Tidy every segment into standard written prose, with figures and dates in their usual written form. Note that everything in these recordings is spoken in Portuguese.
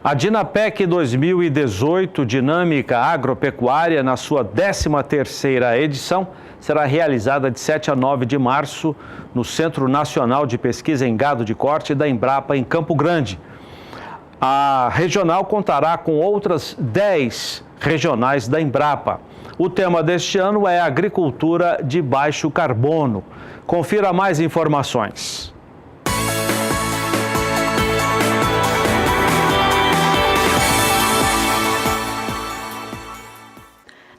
A Dinapec 2018, Dinâmica Agropecuária, na sua 13ª edição, será realizada de 7 a 9 de março no Centro Nacional de Pesquisa em Gado de Corte da Embrapa, em Campo Grande. A regional contará com outras 10 regionais da Embrapa. O tema deste ano é agricultura de baixo carbono. Confira mais informações.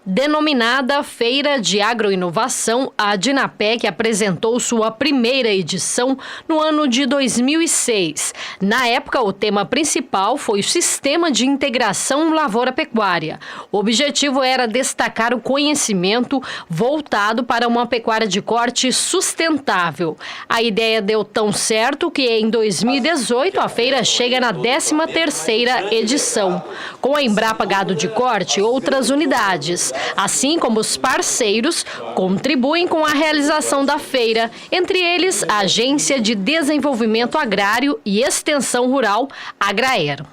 Denominada Feira de Agroinovação, a Dinapec apresentou sua primeira edição no ano de 2006. Na época, o tema principal foi o Sistema de Integração Lavoura-Pecuária. O objetivo era destacar o conhecimento voltado para uma pecuária de corte sustentável. A ideia deu tão certo que em 2018 a feira chega na 13ª edição. Com a Embrapa Gado de Corte e outras unidades, assim como os parceiros, contribuem com a realização da feira, entre eles a Agência de Desenvolvimento Agrário e Extensão Rural, Agraer.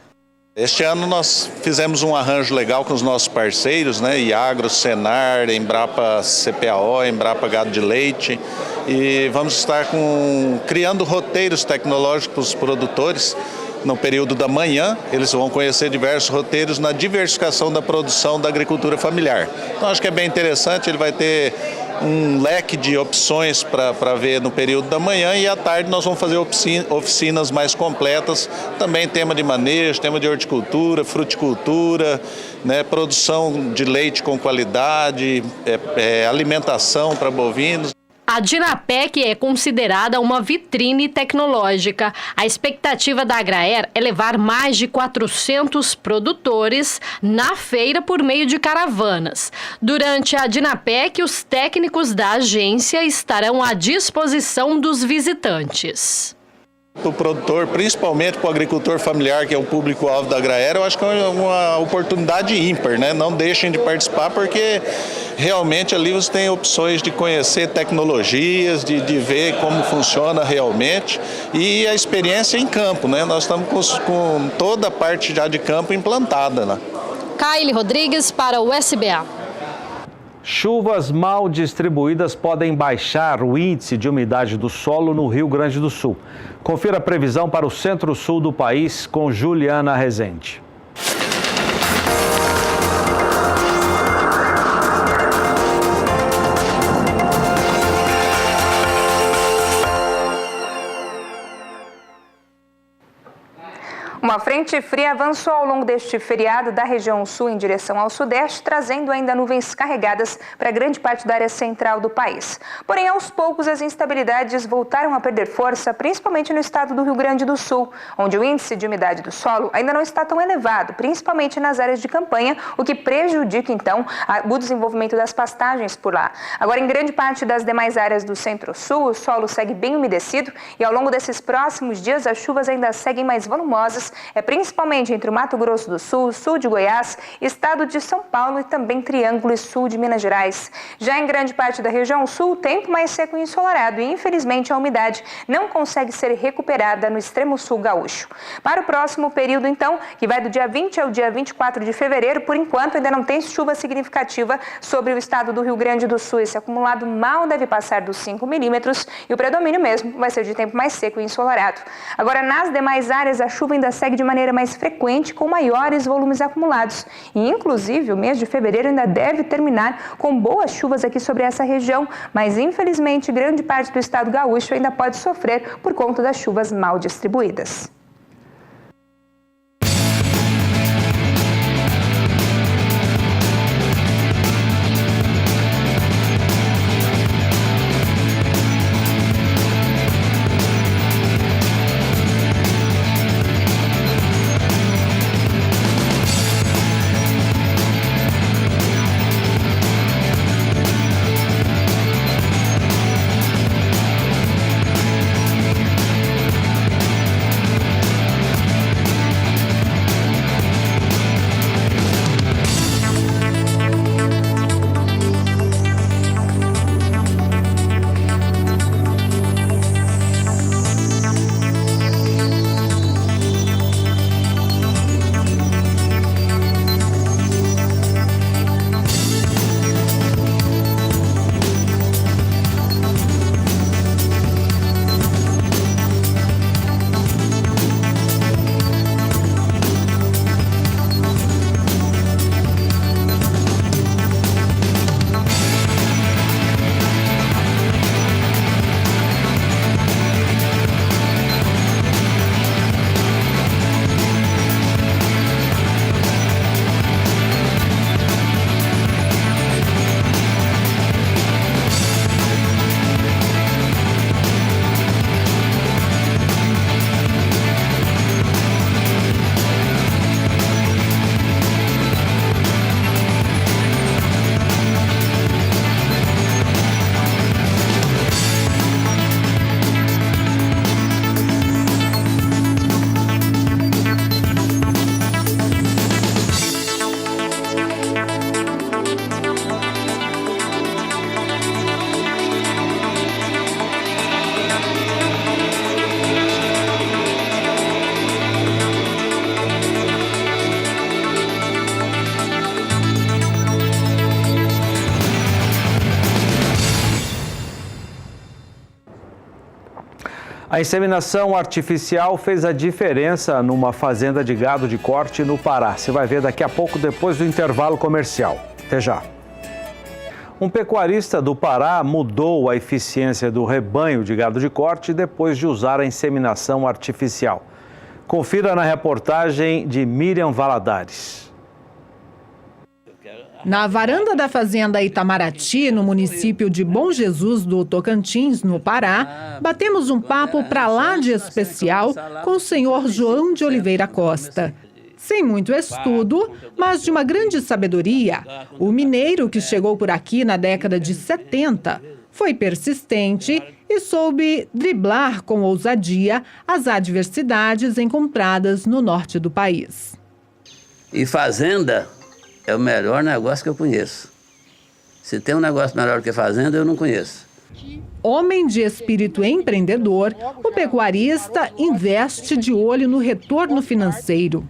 Este ano nós fizemos um arranjo legal com os nossos parceiros, Iagro, Senar, Embrapa CPAO, Embrapa Gado de Leite, e vamos estar criando roteiros tecnológicos para os produtores. No período da manhã, eles vão conhecer diversos roteiros na diversificação da produção da agricultura familiar. Então, acho que é bem interessante, ele vai ter um leque de opções para ver no período da manhã, e à tarde nós vamos fazer oficinas mais completas, também tema de manejo, tema de horticultura, fruticultura, produção de leite com qualidade, alimentação para bovinos. A Dinapec é considerada uma vitrine tecnológica. A expectativa da Agraer é levar mais de 400 produtores na feira por meio de caravanas. Durante a Dinapec, os técnicos da agência estarão à disposição dos visitantes. O produtor, principalmente para o agricultor familiar, que é o público-alvo da Agraer, eu acho que é uma oportunidade ímpar, Não deixem de participar, porque realmente ali você tem opções de conhecer tecnologias, de ver como funciona realmente, e a experiência em campo, Nós estamos com toda a parte já de campo implantada, Kaile Rodrigues para o SBA. Chuvas mal distribuídas podem baixar o índice de umidade do solo no Rio Grande do Sul. Confira a previsão para o centro-sul do país com Juliana Rezende. Uma frente fria avançou ao longo deste feriado da região sul em direção ao sudeste, trazendo ainda nuvens carregadas para grande parte da área central do país. Porém, aos poucos, as instabilidades voltaram a perder força, principalmente no estado do Rio Grande do Sul, onde o índice de umidade do solo ainda não está tão elevado, principalmente nas áreas de campanha, o que prejudica, então, o desenvolvimento das pastagens por lá. Agora, em grande parte das demais áreas do centro-sul, o solo segue bem umedecido e, ao longo desses próximos dias, as chuvas ainda seguem mais volumosas, principalmente entre o Mato Grosso do Sul, sul de Goiás, estado de São Paulo e também Triângulo e sul de Minas Gerais. Já em grande parte da região sul, tempo mais seco e ensolarado e, infelizmente, a umidade não consegue ser recuperada no extremo sul gaúcho. Para o próximo período, então, que vai do dia 20 ao dia 24 de fevereiro, por enquanto ainda não tem chuva significativa sobre o estado do Rio Grande do Sul. Esse acumulado mal deve passar dos 5 milímetros e o predomínio mesmo vai ser de tempo mais seco e ensolarado. Agora, nas demais áreas, a chuva ainda segue de maneira mais frequente, com maiores volumes acumulados. E, inclusive, o mês de fevereiro ainda deve terminar com boas chuvas aqui sobre essa região, mas, infelizmente, grande parte do estado gaúcho ainda pode sofrer por conta das chuvas mal distribuídas. A inseminação artificial fez a diferença numa fazenda de gado de corte no Pará. Você vai ver daqui a pouco, depois do intervalo comercial. Até já. Um pecuarista do Pará mudou a eficiência do rebanho de gado de corte depois de usar a inseminação artificial. Confira na reportagem de Miriam Valadares. Na varanda da fazenda Itamaraty, no município de Bom Jesus do Tocantins, no Pará, batemos um papo pra lá de especial com o senhor João de Oliveira Costa. Sem muito estudo, mas de uma grande sabedoria, o mineiro que chegou por aqui na década de 70 foi persistente e soube driblar com ousadia as adversidades encontradas no norte do país. E fazenda é o melhor negócio que eu conheço. Se tem um negócio melhor que fazenda, eu não conheço. Homem de espírito empreendedor, o pecuarista investe de olho no retorno financeiro.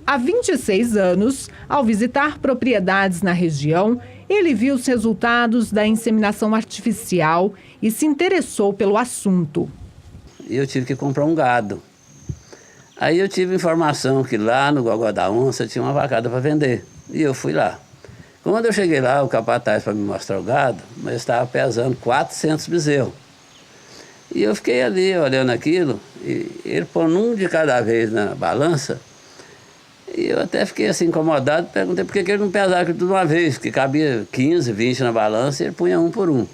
Há 26 anos, ao visitar propriedades na região, ele viu os resultados da inseminação artificial e se interessou pelo assunto. Eu tive que comprar um gado. Aí eu tive informação que lá no Gogó da Onça tinha uma vacada para vender. E eu fui lá. Quando eu cheguei lá, o capataz para me mostrar o gado, mas estava pesando 400 bezerros. E eu fiquei ali olhando aquilo, e ele pondo um de cada vez na balança. E eu até fiquei assim incomodado, perguntei por que ele não pesava aquilo de uma vez, porque cabia 15, 20 na balança e ele punha um por um.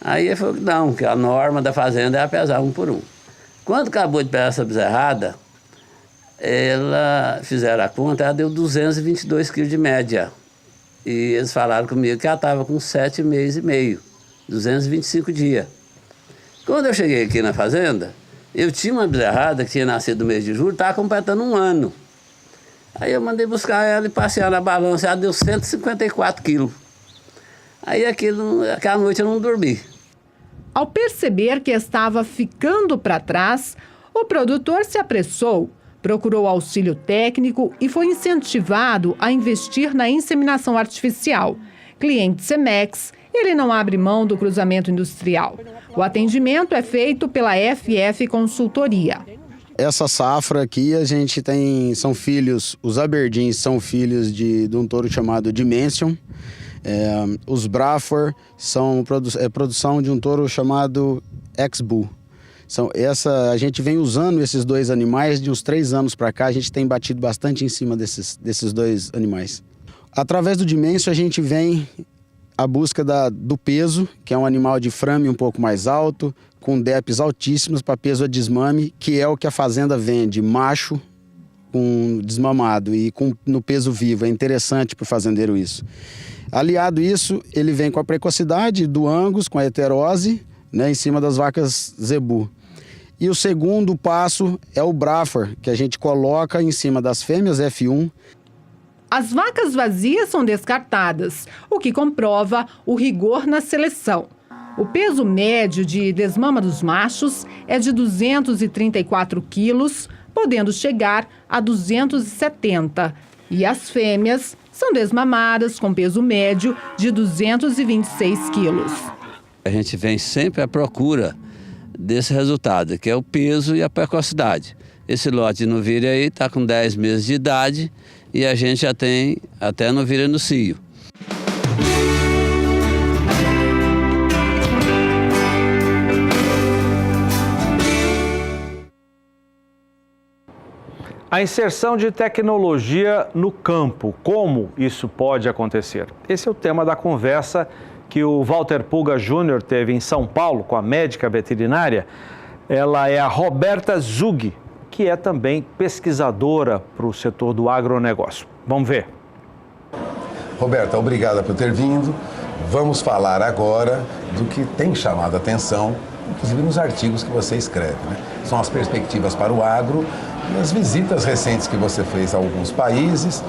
Aí ele falou que não, que a norma da fazenda é pesar um por um. Quando acabou de pesar essa bezerrada, fizeram a conta, ela deu 222 quilos de média. E eles falaram comigo que ela estava com 7 meses e meio, 225 dias. Quando eu cheguei aqui na fazenda, eu tinha uma bezerrada que tinha nascido no mês de julho, estava completando 1 ano. Aí eu mandei buscar ela e passear na balança, ela deu 154 quilos. Aí aquela noite eu não dormi. Ao perceber que estava ficando para trás, o produtor se apressou, procurou auxílio técnico e foi incentivado a investir na inseminação artificial. Cliente Cemex, ele não abre mão do cruzamento industrial. O atendimento é feito pela FF Consultoria. Essa safra aqui a gente tem, são filhos, os Aberdins são filhos de um touro chamado Dimension. Os Braford são produção de um touro chamado X-Bull. A gente vem usando esses dois animais de uns 3 anos para cá, a gente tem batido bastante em cima desses dois animais. Através do Dimension a gente vem à busca do peso, que é um animal de frame um pouco mais alto, com DEPs altíssimos para peso a desmame, que é o que a fazenda vende, macho com desmamado e no peso vivo. É interessante para o fazendeiro isso. Aliado isso, ele vem com a precocidade do Angus, com a heterose, né, em cima das vacas Zebu. E o segundo passo é o Braford, que a gente coloca em cima das fêmeas F1. As vacas vazias são descartadas, o que comprova o rigor na seleção. O peso médio de desmama dos machos é de 234 quilos, podendo chegar a 270. E as fêmeas são desmamadas com peso médio de 226 quilos. A gente vem sempre à procura desse resultado, que é o peso e a precocidade. Esse lote de novilha aí está com 10 meses de idade e a gente já tem até novilha no cio. A inserção de tecnologia no campo, como isso pode acontecer? Esse é o tema da conversa que o Walter Pulga Júnior teve em São Paulo com a médica veterinária. Ela é a Roberta Zug, que é também pesquisadora para o setor do agronegócio. Vamos ver. Roberta, obrigada por ter vindo. Vamos falar agora do que tem chamado a atenção, inclusive nos artigos que você escreve, né? São as perspectivas para o agro e as visitas recentes que você fez a alguns países,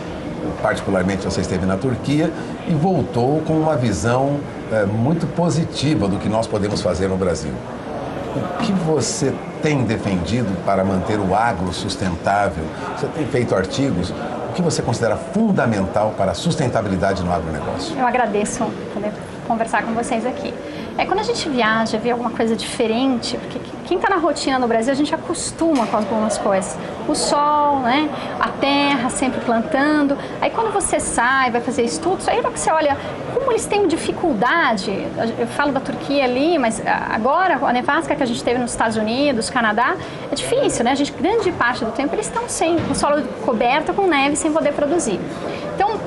particularmente você esteve na Turquia e voltou com uma visão muito positiva do que nós podemos fazer no Brasil. O que você tem defendido para manter o agro sustentável? Você tem feito artigos. O que você considera fundamental para a sustentabilidade no agronegócio? Eu agradeço poder conversar com vocês aqui. Quando a gente viaja, vê alguma coisa diferente, porque quem está na rotina no Brasil, a gente acostuma com algumas coisas. O sol, né? A terra sempre plantando. Aí quando você sai, vai fazer estudos, aí você olha como eles têm dificuldade. Eu falo da Turquia ali, mas agora a nevasca que a gente teve nos Estados Unidos, Canadá, é difícil, né? A gente, grande parte do tempo, eles estão sem o solo coberto com neve, sem poder produzir. Então,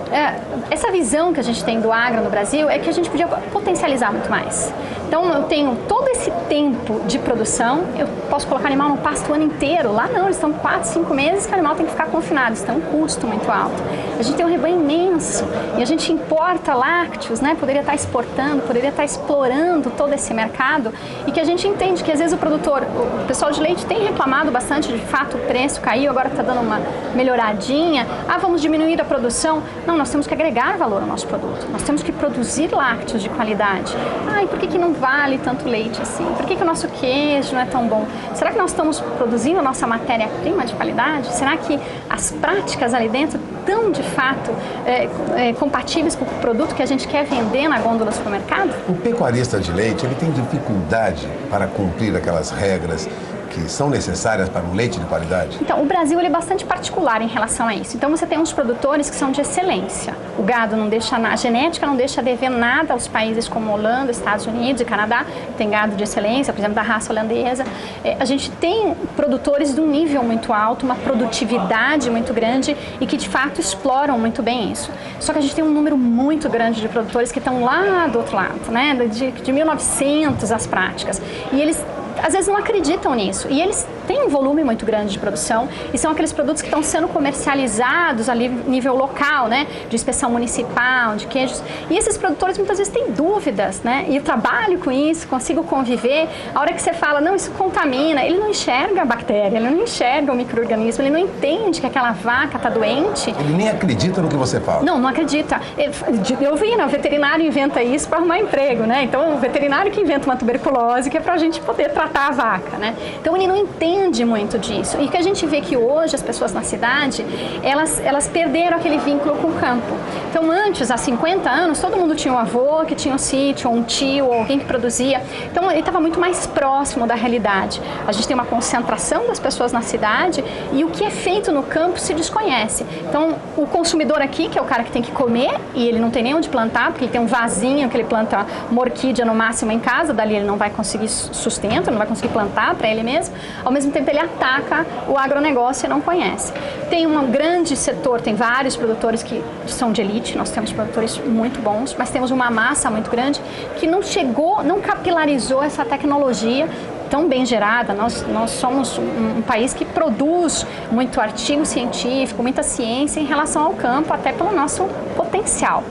essa visão que a gente tem do agro no Brasil é que a gente podia potencializar muito mais. Então, eu tenho todo esse tempo de produção, eu posso colocar animal no pasto o ano inteiro. Lá não, eles estão 4, 5 meses que o animal tem que ficar confinado, isso tem um custo muito alto. A gente tem um rebanho imenso e a gente importa lácteos, né? Poderia estar exportando, poderia estar explorando todo esse mercado, e que a gente entende que às vezes o pessoal de leite tem reclamado bastante, de fato o preço caiu, agora está dando uma melhoradinha. Vamos diminuir a produção. Não, nós temos que agregar valor ao nosso produto, nós temos que produzir lácteos de qualidade. E por que não vale tanto leite assim? Por que o nosso queijo não é tão bom? Será que nós estamos produzindo a nossa matéria-prima de qualidade? Será que as práticas ali dentro estão, de fato, compatíveis com o produto que a gente quer vender na gôndola do supermercado? O pecuarista de leite, ele tem dificuldade para cumprir aquelas regras que são necessárias para um leite de qualidade? Então, o Brasil ele é bastante particular em relação a isso. Então, você tem uns produtores que são de excelência. O gado não deixa, a genética não deixa dever nada aos países como Holanda, Estados Unidos e Canadá. Tem gado de excelência, por exemplo, da raça holandesa. A gente tem produtores de um nível muito alto, uma produtividade muito grande e que, de fato, exploram muito bem isso. Só que a gente tem um número muito grande de produtores que estão lá do outro lado, né? De 1900 as práticas. E eles às vezes não acreditam nisso, e eles têm um volume muito grande de produção e são aqueles produtos que estão sendo comercializados ali nível local, né, de inspeção municipal, de queijos, e esses produtores muitas vezes têm dúvidas, né, e eu trabalho com isso, consigo conviver. A hora que você fala, não, isso contamina, ele não enxerga a bactéria, ele não enxerga o micro-organismo, ele não entende que aquela vaca está doente. Ele nem acredita no que você fala. Não acredita. Eu vi, né, o veterinário inventa isso para arrumar emprego, né, então o veterinário que inventa uma tuberculose que é para a gente poder tratar a vaca, né? Então ele não entende muito disso. E que a gente vê que hoje as pessoas na cidade, elas perderam aquele vínculo com o campo. Então antes, há 50 anos, todo mundo tinha um avô que tinha um sítio, ou um tio, ou alguém que produzia. Então ele estava muito mais próximo da realidade. A gente tem uma concentração das pessoas na cidade e o que é feito no campo se desconhece. Então o consumidor aqui, que é o cara que tem que comer e ele não tem nem onde plantar, porque ele tem um vasinho que ele planta uma orquídea no máximo em casa, dali ele não vai conseguir sustento, não vai conseguir plantar para ele mesmo, ao mesmo tempo ele ataca o agronegócio e não conhece. Tem um grande setor, tem vários produtores que são de elite, nós temos produtores muito bons, mas temos uma massa muito grande que não chegou, não capilarizou essa tecnologia tão bem gerada. Nós somos um país que produz muito artigo científico, muita ciência em relação ao campo, até pelo nosso potencial.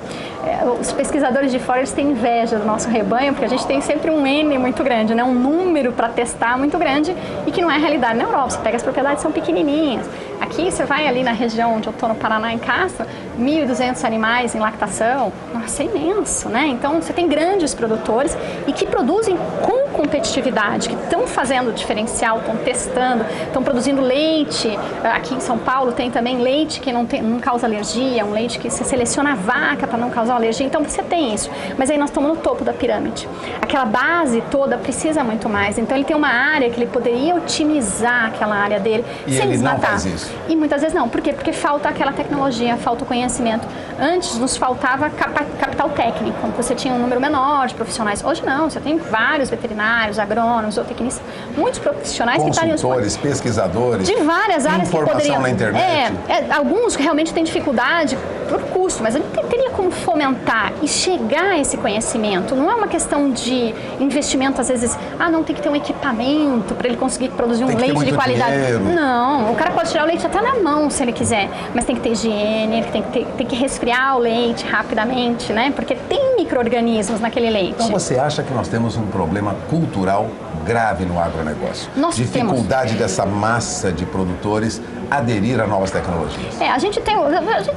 Os pesquisadores de fora eles têm inveja do nosso rebanho, porque a gente tem sempre um N muito grande, né? Um número para testar muito grande e que não é a realidade na Europa. Você pega as propriedades, são pequenininhas. Aqui você vai ali na região onde eu estou, no Paraná, em Castro, 1.200 animais em lactação. Nossa, é imenso, né? Então você tem grandes produtores e que produzem com competitividade, que estão fazendo diferencial, estão testando, estão produzindo leite. Aqui em São Paulo tem também leite que não causa alergia, um leite que você seleciona a vaca para não causar alergia. Então você tem isso, mas aí nós estamos no topo da pirâmide. Aquela base toda precisa muito mais. Então ele tem uma área que ele poderia otimizar aquela área dele sem desmatar. Não faz isso. E muitas vezes não. Por quê? Porque falta aquela tecnologia, falta o conhecimento. Antes nos faltava capital técnico, você tinha um número menor de profissionais. Hoje não, você tem vários veterinários, agrônomos, zootecnistas, muitos profissionais que estariam... Consultores, pesquisadores, de várias áreas que poderiam... na internet. Alguns realmente têm dificuldade por custo, mas ele teria como fomentar e chegar a esse conhecimento. Não é uma questão de investimento, às vezes, não tem que ter um equipamento para ele conseguir produzir um leite de qualidade. Dinheiro. Não, o cara pode tirar o leite até na mão se ele quiser, mas tem que ter higiene, ele tem que resfriar o leite rapidamente, né? Porque tem micro-organismos naquele leite. Então você acha que nós temos um problema cultural grave no agronegócio? Dificuldade dessa massa de produtores aderir a novas tecnologias. A gente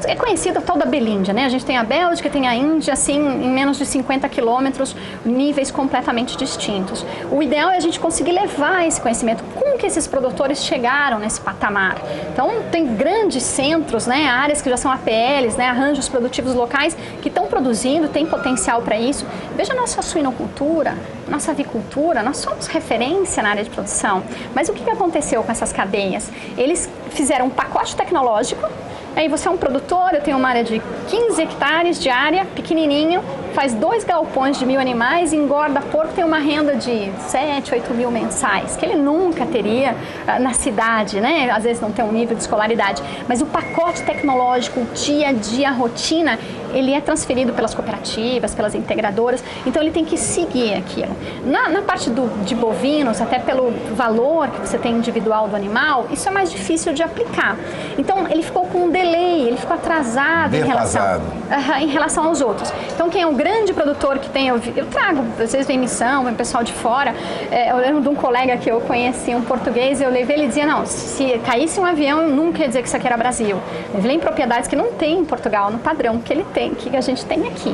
é conhecida a tal da Belíndia, né? A gente tem a Bélgica, tem a Índia, assim, em menos de 50 quilômetros, níveis completamente distintos. O ideal é a gente conseguir levar esse conhecimento. Como que esses produtores chegaram nesse patamar? Então, tem grandes centros, né? Áreas que já são APLs, né? Arranjos produtivos locais que estão produzindo, tem potencial para isso. Veja a nossa suinocultura, nossa avicultura, nós somos referência na área de produção. Mas o que aconteceu com essas cadeias? Eles fizeram um pacote tecnológico. Aí você é um produtor, eu tenho uma área de 15 hectares de área, pequenininho, faz 2 galpões de 1.000 animais, engorda porco, tem uma renda de 7, 8 mil mensais, que ele nunca teria na cidade, né? Às vezes não tem um nível de escolaridade. Mas o pacote tecnológico, o dia a dia, a rotina, ele é transferido pelas cooperativas, pelas integradoras, então ele tem que seguir aquilo. Na parte de bovinos, até pelo valor que você tem individual do animal, isso é mais difícil de aplicar. Então ele ficou com um delay, ele ficou atrasado em relação aos outros. Então quem é o grande produtor que tem, eu trago, às vezes vem missão, vem pessoal de fora, eu lembro de um colega que eu conheci, um português, eu levei, ele dizia, não, se caísse um avião, nunca ia dizer que isso aqui era Brasil. Eu levei em propriedades que não tem em Portugal, no padrão que ele tem, que a gente tem aqui.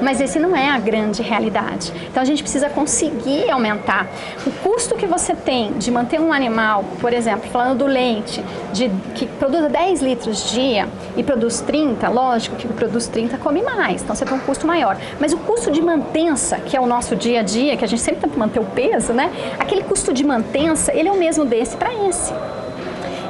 Mas esse não é a grande realidade. Então a gente precisa conseguir aumentar. O custo que você tem de manter um animal, por exemplo, falando do leite, que produz 10 litros dia e produz 30, lógico que produz 30 come mais, então você tem um custo maior. Mas o custo de mantença, que é o nosso dia a dia, que a gente sempre tem que manter o peso, né? Aquele custo de mantença, ele é o mesmo desse para esse.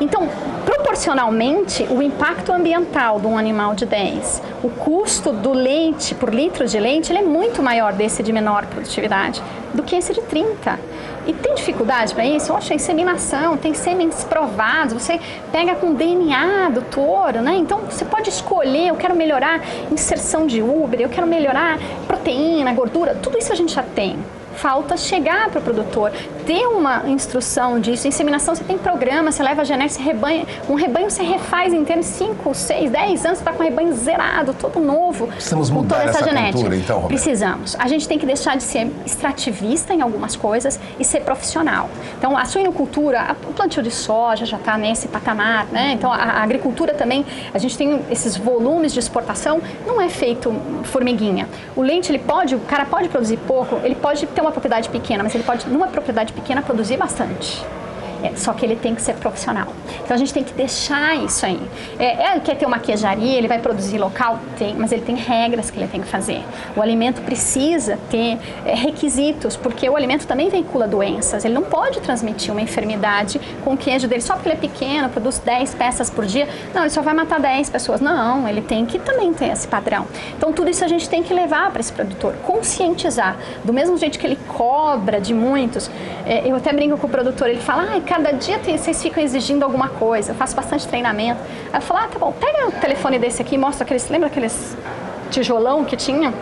Então, proporcionalmente, o impacto ambiental de um animal de 10, o custo do leite por litro de leite, ele é muito maior desse de menor produtividade do que esse de 30. E tem dificuldade para isso? Oxa, inseminação, tem sêmenes provados, você pega com DNA do touro, né? Então, você pode escolher, eu quero melhorar inserção de úbere, eu quero melhorar proteína, gordura, tudo isso a gente já tem. Falta chegar para o produtor, ter uma instrução disso. Inseminação, você tem programa, você leva a genética, um rebanho você refaz inteiro, 5, 6, 10 anos, você está com o rebanho zerado, todo novo. Precisamos mudar essa cultura, então, Roberta. Precisamos. A gente tem que deixar de ser extrativista em algumas coisas e ser profissional. Então, a suinocultura, o plantio de soja já está nesse patamar, né? Então, a agricultura também, a gente tem esses volumes de exportação, não é feito formiguinha. O leite, o cara pode produzir pouco, ele pode ter uma propriedade pequena, mas ele pode, numa propriedade pequena, produzir bastante. Só que ele tem que ser profissional. Então a gente tem que deixar isso aí. Quer ter uma queijaria, ele vai produzir local? Tem, mas ele tem regras que ele tem que fazer. O alimento precisa ter requisitos, porque o alimento também veicula doenças. Ele não pode transmitir uma enfermidade com o queijo dele só porque ele é pequeno, produz 10 peças por dia. Não, ele só vai matar 10 pessoas. Não, ele tem que também ter esse padrão. Então tudo isso a gente tem que levar para esse produtor, conscientizar. Do mesmo jeito que ele cobra de muitos, eu até brinco com o produtor, ele fala, cada dia vocês ficam exigindo alguma coisa, eu faço bastante treinamento. Aí eu falo, tá bom, pega o telefone desse aqui e mostra aqueles, lembra aqueles tijolão que tinha?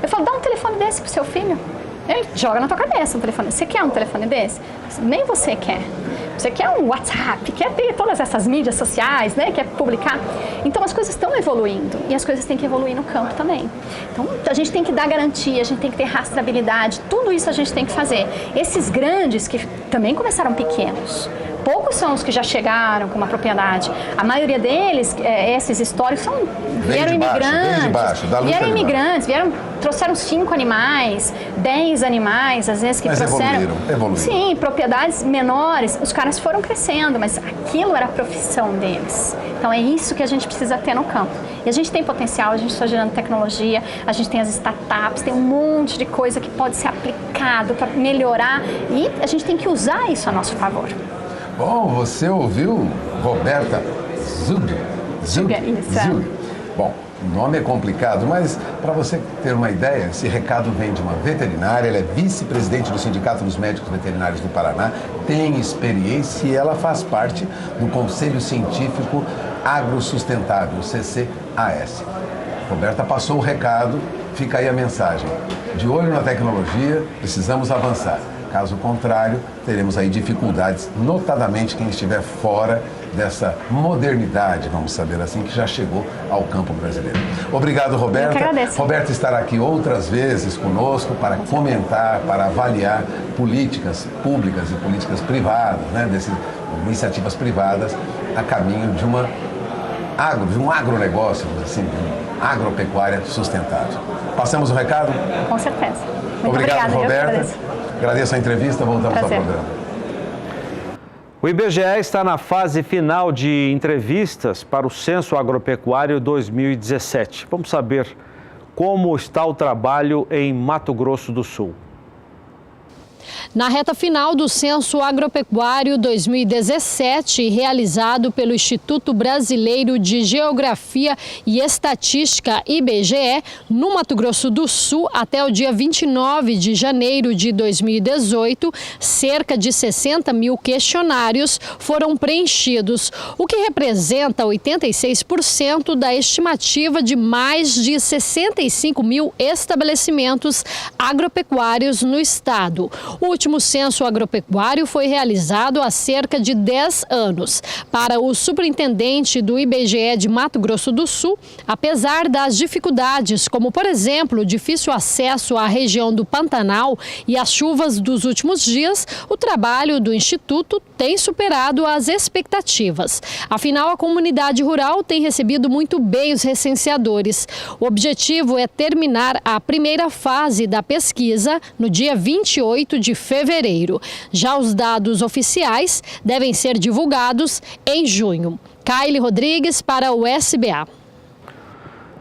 Eu falo, dá um telefone desse pro seu filho. Ele joga na tua cabeça um telefone. Você quer um telefone desse? Nem você quer. Você quer um WhatsApp, quer ter todas essas mídias sociais, né? Quer publicar. Então as coisas estão evoluindo e as coisas têm que evoluir no campo também. Então a gente tem que dar garantia, a gente tem que ter rastreabilidade, tudo isso a gente tem que fazer. Esses grandes que também começaram pequenos, poucos são os que já chegaram com uma propriedade. A maioria deles, esses históricos, vieram imigrantes, trouxeram 5 animais, 10 animais, às vezes que mas trouxeram. Evoluíram. Sim, propriedades menores, os caras foram crescendo, mas aquilo era a profissão deles. Então é isso que a gente precisa ter no campo. E a gente tem potencial, a gente está gerando tecnologia, a gente tem as startups, tem um monte de coisa que pode ser aplicado para melhorar e a gente tem que usar isso a nosso favor. Bom, você ouviu Roberta Zug. Bom, o nome é complicado, mas para você ter uma ideia, esse recado vem de uma veterinária, ela é vice-presidente do Sindicato dos Médicos Veterinários do Paraná, tem experiência e ela faz parte do Conselho Científico Agrosustentável, CCAS. Roberta passou o recado, fica aí a mensagem. De olho na tecnologia, precisamos avançar. Caso contrário, teremos aí dificuldades, notadamente quem estiver fora dessa modernidade, vamos saber assim, que já chegou ao campo brasileiro. Obrigado, Roberta. Eu que agradeço. Roberta estará aqui outras vezes conosco para comentar, para avaliar políticas públicas e políticas privadas, né, iniciativas privadas a caminho de um agronegócio, assim, agropecuária sustentável. Passamos o recado? Com certeza. Muito obrigado, obrigada, Roberta. Agradeço a entrevista, voltamos ao programa. O IBGE está na fase final de entrevistas para o Censo Agropecuário 2017. Vamos saber como está o trabalho em Mato Grosso do Sul. Na reta final do Censo Agropecuário 2017, realizado pelo Instituto Brasileiro de Geografia e Estatística, IBGE, no Mato Grosso do Sul, até o dia 29 de janeiro de 2018, cerca de 60 mil questionários foram preenchidos, o que representa 86% da estimativa de mais de 65 mil estabelecimentos agropecuários no estado. O último censo agropecuário foi realizado há cerca de 10 anos. Para o superintendente do IBGE de Mato Grosso do Sul, apesar das dificuldades, como por exemplo o difícil acesso à região do Pantanal e as chuvas dos últimos dias, o trabalho do Instituto tem superado as expectativas. Afinal, a comunidade rural tem recebido muito bem os recenseadores. O objetivo é terminar a primeira fase da pesquisa no dia 28 de fevereiro. Já os dados oficiais devem ser divulgados em junho. Kaile Rodrigues para o SBA.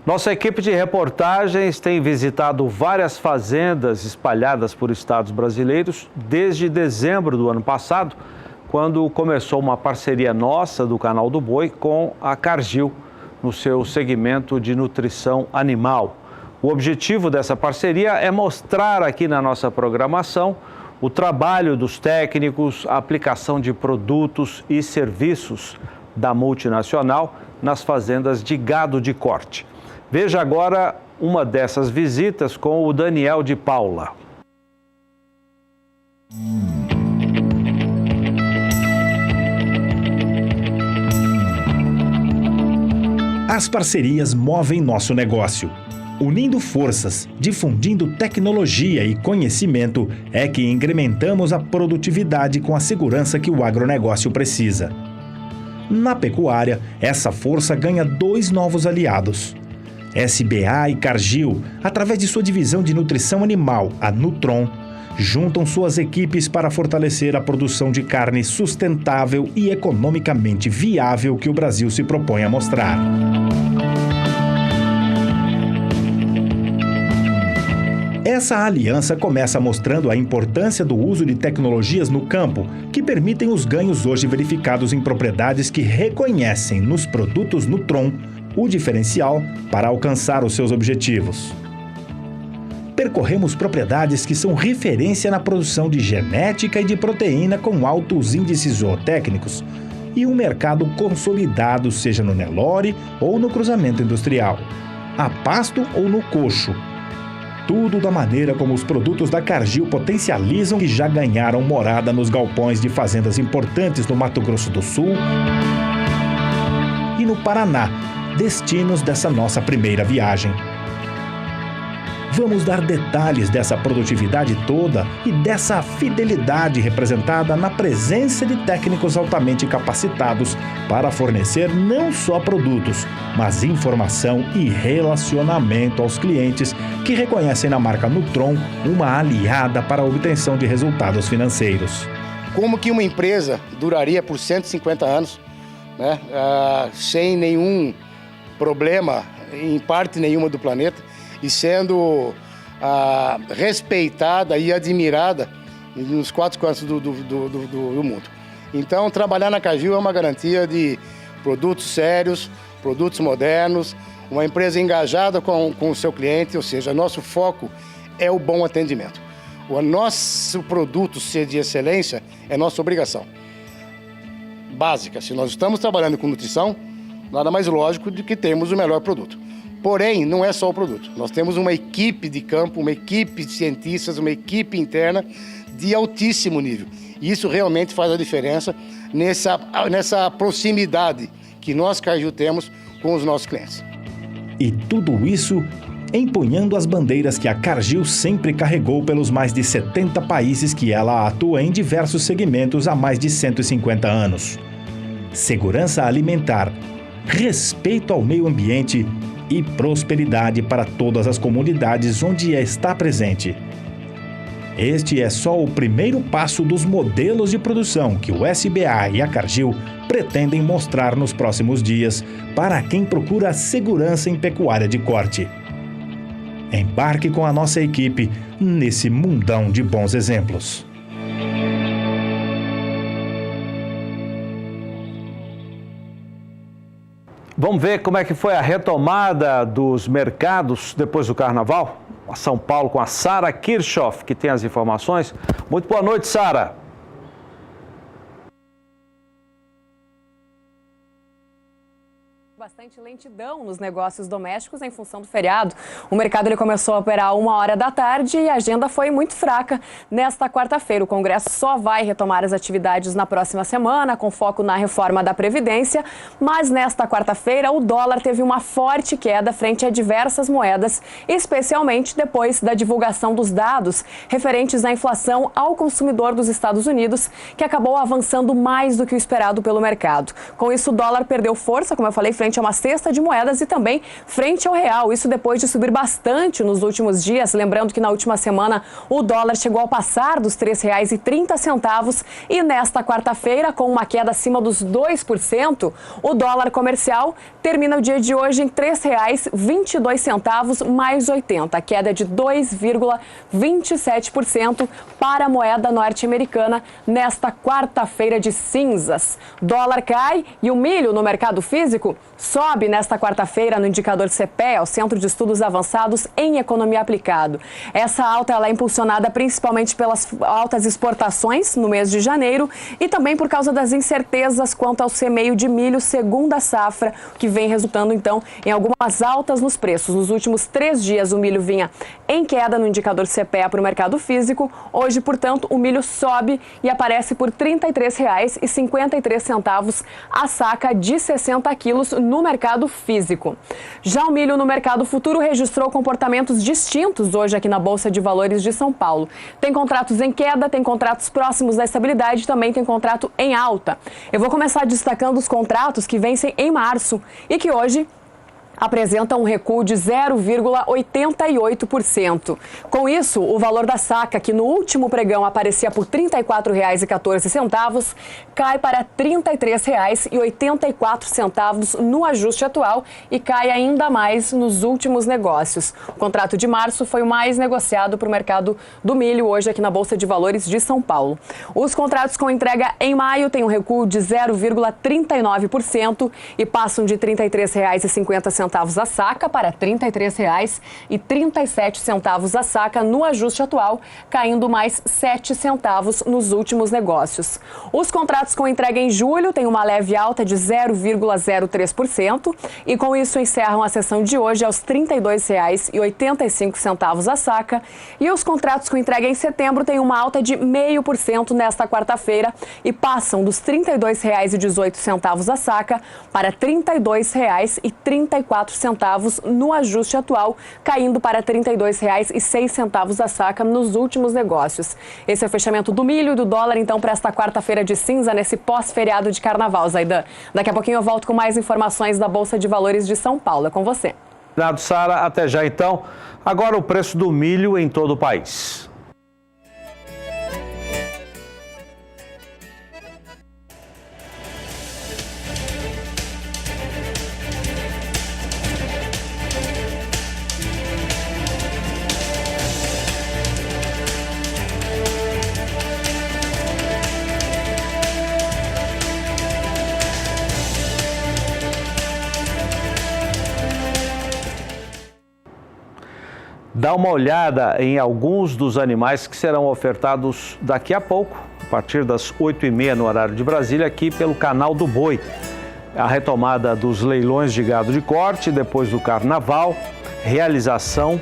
Nossa equipe de reportagens tem visitado várias fazendas espalhadas por estados brasileiros desde dezembro do ano passado, quando começou uma parceria nossa do Canal do Boi com a Cargill, no seu segmento de nutrição animal. O objetivo dessa parceria é mostrar aqui na nossa programação o trabalho dos técnicos, a aplicação de produtos e serviços da multinacional nas fazendas de gado de corte. Veja agora uma dessas visitas com o Daniel de Paula. As parcerias movem nosso negócio. Unindo forças, difundindo tecnologia e conhecimento, é que incrementamos a produtividade com a segurança que o agronegócio precisa. Na pecuária, essa força ganha 2 novos aliados. SBA e Cargill, através de sua divisão de nutrição animal, a Nutron, juntam suas equipes para fortalecer a produção de carne sustentável e economicamente viável que o Brasil se propõe a mostrar. Essa aliança começa mostrando a importância do uso de tecnologias no campo, que permitem os ganhos hoje verificados em propriedades que reconhecem nos produtos Nutron o diferencial para alcançar os seus objetivos. Percorremos propriedades que são referência na produção de genética e de proteína com altos índices zootécnicos e um mercado consolidado, seja no Nelore ou no cruzamento industrial, a pasto ou no coxo. Tudo da maneira como os produtos da Cargill potencializam e já ganharam morada nos galpões de fazendas importantes no Mato Grosso do Sul e no Paraná, destinos dessa nossa primeira viagem. Vamos dar detalhes dessa produtividade toda e dessa fidelidade representada na presença de técnicos altamente capacitados para fornecer não só produtos, mas informação e relacionamento aos clientes que reconhecem na marca Nutron uma aliada para a obtenção de resultados financeiros. Como que uma empresa duraria por 150 anos, né, sem nenhum problema em parte nenhuma do planeta, e sendo respeitada e admirada nos 4 cantos do mundo. Então, trabalhar na Cargill é uma garantia de produtos sérios, produtos modernos, uma empresa engajada com o seu cliente, ou seja, nosso foco é o bom atendimento. O nosso produto ser de excelência é nossa obrigação básica. Se nós estamos trabalhando com nutrição, nada mais lógico do que termos o melhor produto. Porém, não é só o produto. Nós temos uma equipe de campo, uma equipe de cientistas, uma equipe interna de altíssimo nível. E isso realmente faz a diferença nessa proximidade que nós, Cargill, temos com os nossos clientes. E tudo isso empunhando as bandeiras que a Cargill sempre carregou pelos mais de 70 países que ela atua em diversos segmentos há mais de 150 anos. Segurança alimentar, respeito ao meio ambiente e prosperidade para todas as comunidades onde está presente. Este é só o primeiro passo dos modelos de produção que o SBA e a Cargill pretendem mostrar nos próximos dias para quem procura segurança em pecuária de corte. Embarque com a nossa equipe nesse mundão de bons exemplos. Vamos ver como é que foi a retomada dos mercados depois do Carnaval? A São Paulo com a Sara Kirchhoff, que tem as informações. Muito boa noite, Sara. Bastante lentidão nos negócios domésticos em função do feriado. O mercado ele começou a operar 1h da tarde e a agenda foi muito fraca nesta quarta-feira. O Congresso só vai retomar as atividades na próxima semana, com foco na reforma da Previdência, mas nesta quarta-feira o dólar teve uma forte queda frente a diversas moedas, especialmente depois da divulgação dos dados referentes à inflação ao consumidor dos Estados Unidos, que acabou avançando mais do que o esperado pelo mercado. Com isso, o dólar perdeu força, como eu falei, frente a uma cesta de moedas e também frente ao real. Isso depois de subir bastante nos últimos dias. Lembrando que na última semana o dólar chegou ao passar dos R$ 3,30 e nesta quarta-feira, com uma queda acima dos 2%, o dólar comercial termina o dia de hoje em R$ 3,22 mais 80, a queda de 2,27% para a moeda norte-americana nesta quarta-feira de cinzas. Dólar cai e o milho no mercado físico sobe nesta quarta-feira no indicador CPEA, o Centro de Estudos Avançados em Economia Aplicada. Essa alta ela é impulsionada principalmente pelas altas exportações no mês de janeiro e também por causa das incertezas quanto ao semeio de milho segunda safra, que vem resultando então em algumas altas nos preços. Nos últimos 3 dias o milho vinha em queda no indicador CPEA para o mercado físico. Hoje, portanto, o milho sobe e aparece por R$ 33,53 a saca de 60 quilos no mercado físico. Já o milho no mercado futuro registrou comportamentos distintos hoje aqui na Bolsa de Valores de São Paulo. Tem contratos em queda, tem contratos próximos da estabilidade, também tem contrato em alta. Eu vou começar destacando os contratos que vencem em março e que hoje apresenta um recuo de 0,88%. Com isso, o valor da saca, que no último pregão aparecia por R$ 34,14, cai para R$ 33,84 no ajuste atual e cai ainda mais nos últimos negócios. O contrato de março foi o mais negociado para o mercado do milho hoje aqui na Bolsa de Valores de São Paulo. Os contratos com entrega em maio têm um recuo de 0,39% e passam de R$ 33,50 a saca para R$ 33,37 a saca no ajuste atual, caindo mais 7 centavos nos últimos negócios. Os contratos com entrega em julho têm uma leve alta de 0,03% e com isso encerram a sessão de hoje aos R$ 32,85 a saca. E os contratos com entrega em setembro têm uma alta de 0,5% nesta quarta-feira e passam dos R$ 32,18 a saca para R$ 32,34 no ajuste atual, caindo para R$ 32,06 a saca nos últimos negócios. Esse é o fechamento do milho e do dólar, então, para esta quarta-feira de cinza, nesse pós-feriado de carnaval, Zaidan. Daqui a pouquinho eu volto com mais informações da Bolsa de Valores de São Paulo. É com você. Obrigado, Sara. Até já, então. Agora o preço do milho em todo o país. Dá uma olhada em alguns dos animais que serão ofertados daqui a pouco, a partir das 8h30 no horário de Brasília, aqui pelo Canal do Boi. A retomada dos leilões de gado de corte depois do Carnaval, realização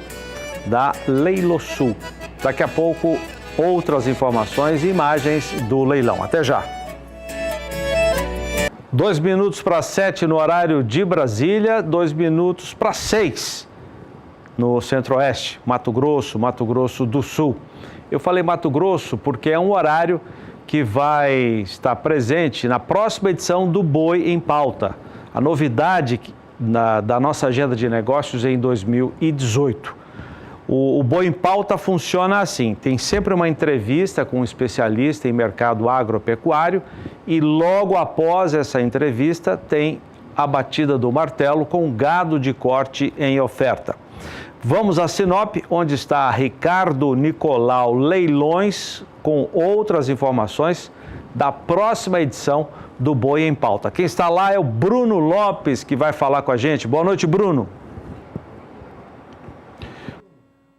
da Leilosul. Daqui a pouco, outras informações e imagens do leilão. Até já! 2 minutos para 7 no horário de Brasília, 2 minutos para 6 no Centro-Oeste, Mato Grosso do Sul. Eu falei Mato Grosso porque é um horário que vai estar presente na próxima edição do Boi em Pauta, a novidade da nossa agenda de negócios em 2018. O Boi em Pauta funciona assim, tem sempre uma entrevista com um especialista em mercado agropecuário e logo após essa entrevista tem a batida do martelo com gado de corte em oferta. Vamos a Sinop, onde está Ricardo Nicolau Leilões, com outras informações da próxima edição do Boi em Pauta. Quem está lá é o Bruno Lopes, que vai falar com a gente. Boa noite, Bruno.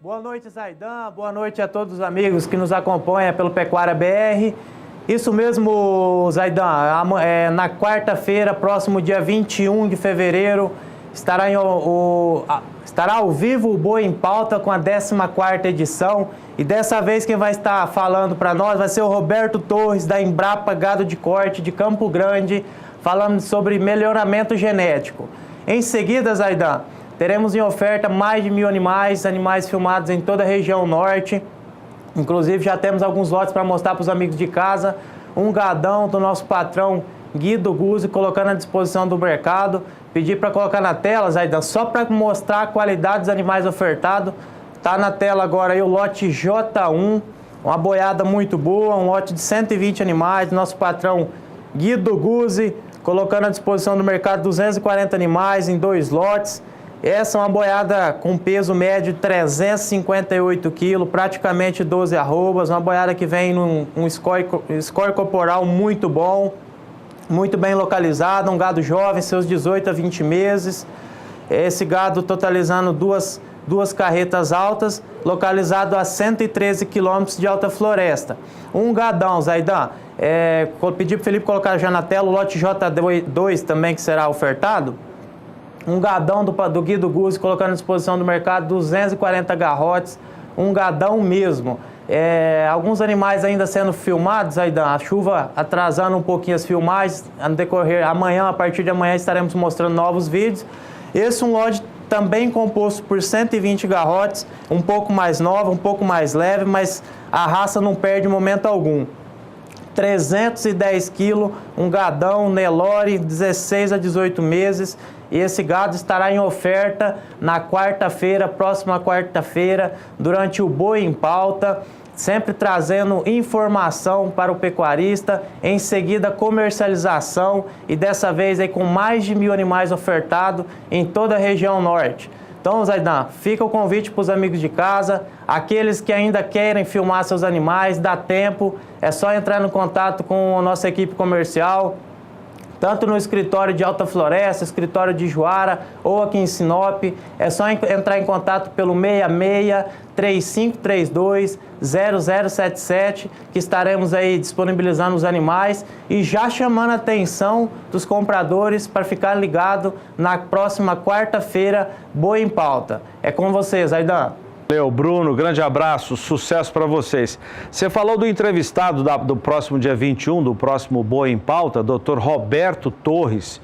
Boa noite, Zaidan. Boa noite a todos os amigos que nos acompanham pelo Pecuária BR. Isso mesmo, Zaidan. Na quarta-feira, próximo dia 21 de fevereiro, estará ao vivo o Boi em Pauta com a 14ª edição. E dessa vez quem vai estar falando para nós vai ser o Roberto Torres, da Embrapa Gado de Corte de Campo Grande, falando sobre melhoramento genético. Em seguida, Zaidan, teremos em oferta mais de 1.000 animais filmados em toda a região norte. Inclusive já temos alguns lotes para mostrar para os amigos de casa. Um gadão do nosso patrão Guido Guzzi, colocando à disposição do mercado. Pedir para colocar na tela, Zaidan, só para mostrar a qualidade dos animais ofertados. Está na tela agora aí o lote J1, uma boiada muito boa, um lote de 120 animais. Nosso patrão Guido Guzzi, colocando à disposição do mercado 240 animais em 2 lotes. Essa é uma boiada com peso médio de 358 quilos, praticamente 12 arrobas, uma boiada que vem num score corporal muito bom, muito bem localizado, um gado jovem, seus 18 a 20 meses. Esse gado totalizando duas carretas altas, localizado a 113 quilômetros de Alta Floresta. Um gadão, Zaidan, pedi para o Felipe colocar já na tela o lote J2 também, que será ofertado. Um gadão do Guido Guzzi, colocando à disposição do mercado 240 garrotes, um gadão mesmo. Alguns animais ainda sendo filmados, Zaidan, a chuva atrasando um pouquinho as filmagens, no decorrer amanhã, a partir de amanhã estaremos mostrando novos vídeos. Esse é um lote também composto por 120 garrotes, um pouco mais nova, um pouco mais leve, mas a raça não perde momento algum. 310 quilos, um gadão Nelore, 16 a 18 meses. E esse gado estará em oferta na quarta-feira, próxima quarta-feira, durante o Boi em Pauta, sempre trazendo informação para o pecuarista, em seguida comercialização e dessa vez aí com mais de 1.000 animais ofertados em toda a região norte. Então, Zaidan, fica o convite para os amigos de casa, aqueles que ainda querem filmar seus animais, dá tempo, é só entrar em contato com a nossa equipe comercial, tanto no escritório de Alta Floresta, escritório de Juara ou aqui em Sinop. É só entrar em contato pelo 66-3532-0077, que estaremos aí disponibilizando os animais e já chamando a atenção dos compradores para ficar ligado na próxima quarta-feira, Boi em Pauta. É com vocês, Zaidan. Valeu, Bruno, grande abraço, sucesso para vocês. Você falou do entrevistado do próximo dia 21, do próximo Boi em Pauta, Dr. Roberto Torres,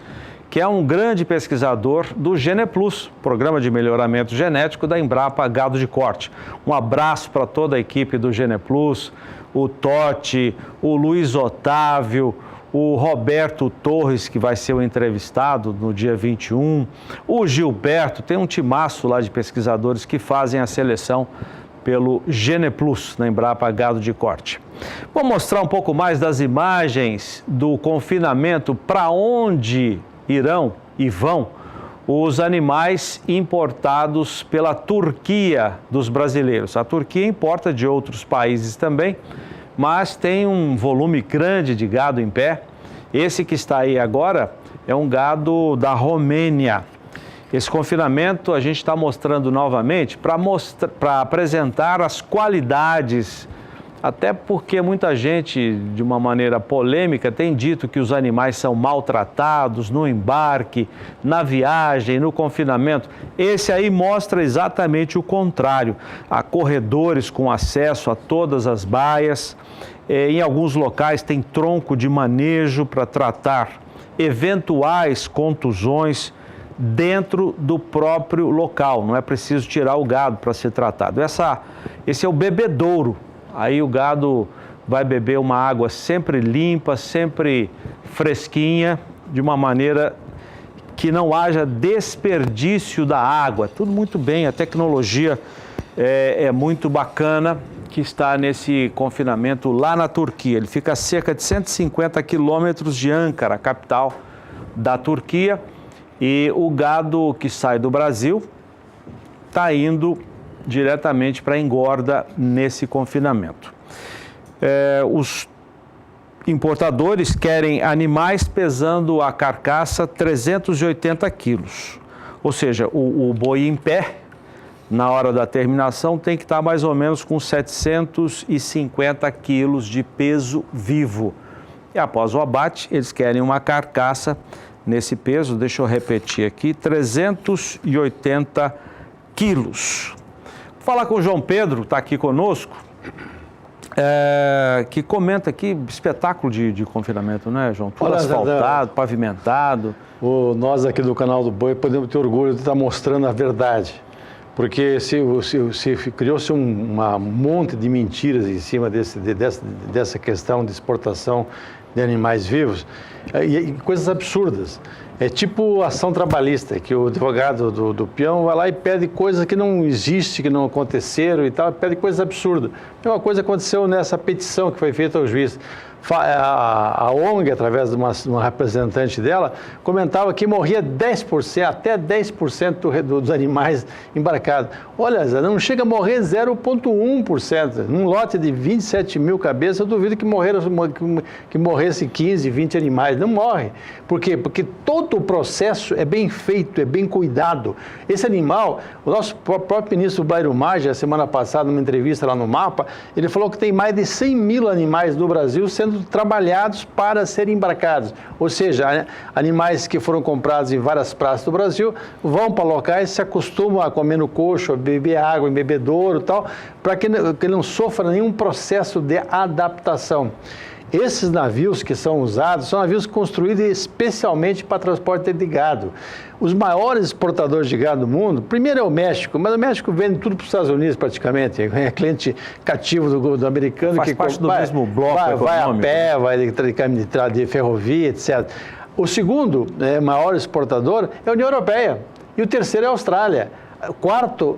que é um grande pesquisador do GenePlus, Programa de Melhoramento Genético da Embrapa Gado de Corte. Um abraço para toda a equipe do GenePlus, o Totti, o Luiz Otávio, o Roberto Torres, que vai ser o entrevistado no dia 21, o Gilberto, tem um timaço lá de pesquisadores que fazem a seleção pelo GenePlus, na Embrapa Gado de Corte. Vou mostrar um pouco mais das imagens do confinamento, para onde irão e vão os animais importados pela Turquia dos brasileiros. A Turquia importa de outros países também, mas tem um volume grande de gado em pé. Esse que está aí agora é um gado da Romênia. Esse confinamento a gente está mostrando novamente para apresentar as qualidades, até porque muita gente, de uma maneira polêmica, tem dito que os animais são maltratados no embarque, na viagem, no confinamento. Esse aí mostra exatamente o contrário. Há corredores com acesso a todas as baias. Em alguns locais tem tronco de manejo para tratar eventuais contusões dentro do próprio local. Não é preciso tirar o gado para ser tratado. Esse é o bebedouro. Aí o gado vai beber uma água sempre limpa, sempre fresquinha, de uma maneira que não haja desperdício da água. Tudo muito bem, a tecnologia é muito bacana, que está nesse confinamento lá na Turquia. Ele fica a cerca de 150 quilômetros de Ankara, capital da Turquia, e o gado que sai do Brasil está indo diretamente para a engorda nesse confinamento. Os importadores querem animais pesando a carcaça 380 quilos. Ou seja, o boi em pé, na hora da terminação, tem que estar mais ou menos com 750 quilos de peso vivo. E após o abate, eles querem uma carcaça nesse peso, deixa eu repetir aqui, 380 quilos. Vou falar com o João Pedro, está aqui conosco, que comenta aqui espetáculo de confinamento, né, João? Tudo asfaltado, pavimentado. Nós aqui do canal do Boi podemos ter orgulho de estar mostrando a verdade, porque se criou-se um monte de mentiras em cima dessa questão de exportação de animais vivos, e coisas absurdas. É tipo ação trabalhista, que o advogado do peão vai lá e pede coisas que não existem, que não aconteceram e tal, pede coisas absurdas. A mesma coisa aconteceu nessa petição que foi feita ao juiz. A ONG, através de uma representante dela, comentava que morria 10%, até 10% dos animais embarcados. Olha, não chega a morrer 0,1%. Num lote de 27 mil cabeças, eu duvido que morresse 15, 20 animais. Não morre. Por quê? Porque todo o processo é bem feito, é bem cuidado. Esse animal, o nosso próprio ministro Blairo Maggi, a semana passada, numa entrevista lá no Mapa, ele falou que tem mais de 100 mil animais no Brasil sendo trabalhados para serem embarcados. Ou seja, animais que foram comprados em várias praças do Brasil vão para locais, se acostumam a comer no coxo, a beber água em bebedouro e tal, para que não sofra nenhum processo de adaptação. Esses navios que são usados são navios construídos especialmente para transporte de gado. Os maiores exportadores de gado do mundo, primeiro é o México, mas o México vende tudo para os Estados Unidos praticamente, é cliente cativo do americano. Faz que parte do mesmo bloco econômico. Vai a pé, vai de ferrovia, etc. O segundo maior exportador é a União Europeia e o terceiro é a Austrália. O quarto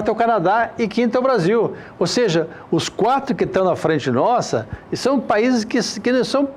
é o Canadá e quinto é o Brasil. Ou seja, os quatro que estão na frente nossa são países que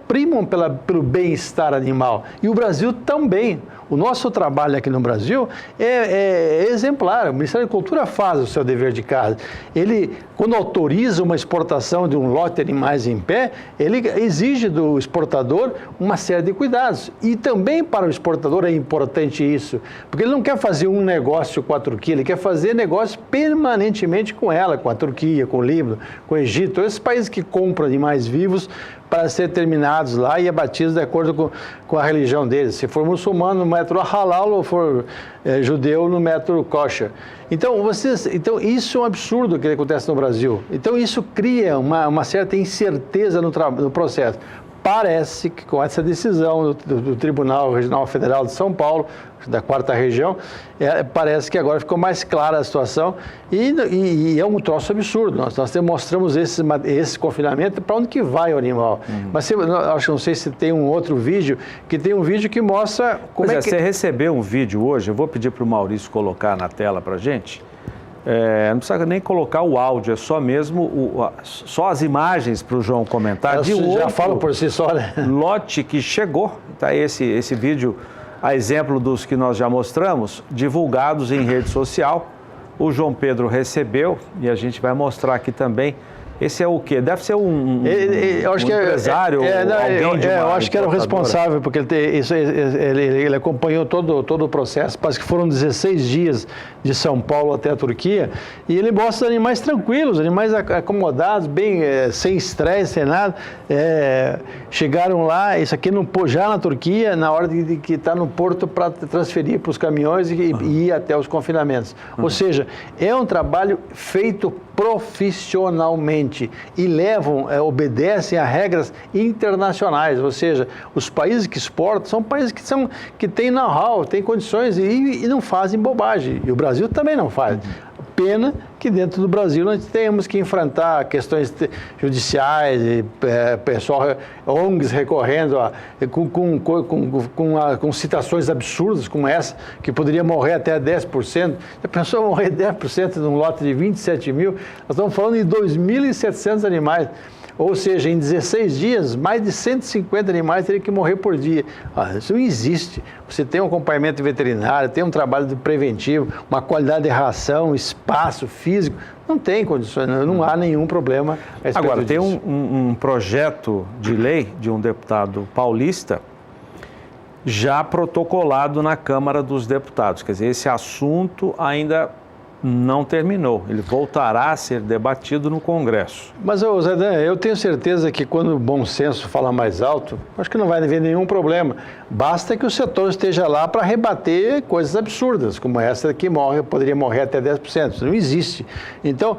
primam pelo bem-estar animal. E o Brasil também. O nosso trabalho aqui no Brasil é exemplar. O Ministério da Cultura faz o seu dever de casa. Ele, quando autoriza uma exportação de um lote de animais em pé, ele exige do exportador uma série de cuidados. E também para o exportador é importante isso, porque ele não quer fazer um negócio com a Turquia, ele quer fazer negócio permanentemente com ela, com a Turquia, com o Líbano, com o Egito, esses países que compram animais vivos para ser terminados lá e abatidos de acordo com a religião deles. Se for muçulmano, no método halal, ou for judeu, no método kosher. Então, isso é um absurdo que acontece no Brasil. Então, isso cria uma certa incerteza no processo. Parece que com essa decisão do Tribunal Regional Federal de São Paulo, da 4ª região, parece que agora ficou mais clara a situação e é um troço absurdo. Nós mostramos esse confinamento, para onde que vai o animal. Mas não sei se tem um outro vídeo, que mostra como é que... Você recebeu um vídeo hoje, eu vou pedir para o Maurício colocar na tela para a gente. Não precisa nem colocar o áudio, é só mesmo só as imagens para o João comentar. Já falo por si só, né? Lote que chegou, tá esse vídeo, a exemplo dos que nós já mostramos, divulgados em rede social. O João Pedro recebeu e a gente vai mostrar aqui também. Esse é o quê? Deve ser um empresário, alguém de uma eu acho que era o responsável, porque ele acompanhou todo o processo. Parece que foram 16 dias de São Paulo até a Turquia, e ele mostra animais tranquilos, animais acomodados, bem, sem estresse, sem nada. Chegaram lá, isso aqui já na Turquia, na hora de que está no porto para transferir para os caminhões e ir até os confinamentos. Ou seja, é um trabalho feito profissionalmente e obedecem a regras internacionais, ou seja, os países que exportam são países que têm know-how, têm condições e não fazem bobagem, e o Brasil também não faz. Pena que dentro do Brasil nós temos que enfrentar questões judiciais, ONGs recorrendo com citações absurdas como essa, que poderia morrer até 10%. A pessoa morrer 10% num lote de 27 mil, nós estamos falando de 2.700 animais. Ou seja, em 16 dias, mais de 150 animais teriam que morrer por dia. Isso não existe. Você tem um acompanhamento veterinário, tem um trabalho preventivo, uma qualidade de ração, espaço físico. Não tem condições, não há nenhum problema a respeito Agora, tem disso. um projeto de lei de um deputado paulista já protocolado na Câmara dos Deputados. Quer dizer, esse assunto ainda não terminou. Ele voltará a ser debatido no Congresso. Mas, Zé Dan, eu tenho certeza que quando o bom senso fala mais alto, acho que não vai haver nenhum problema. Basta que o setor esteja lá para rebater coisas absurdas, como essa que poderia morrer até 10%. Isso não existe. Então,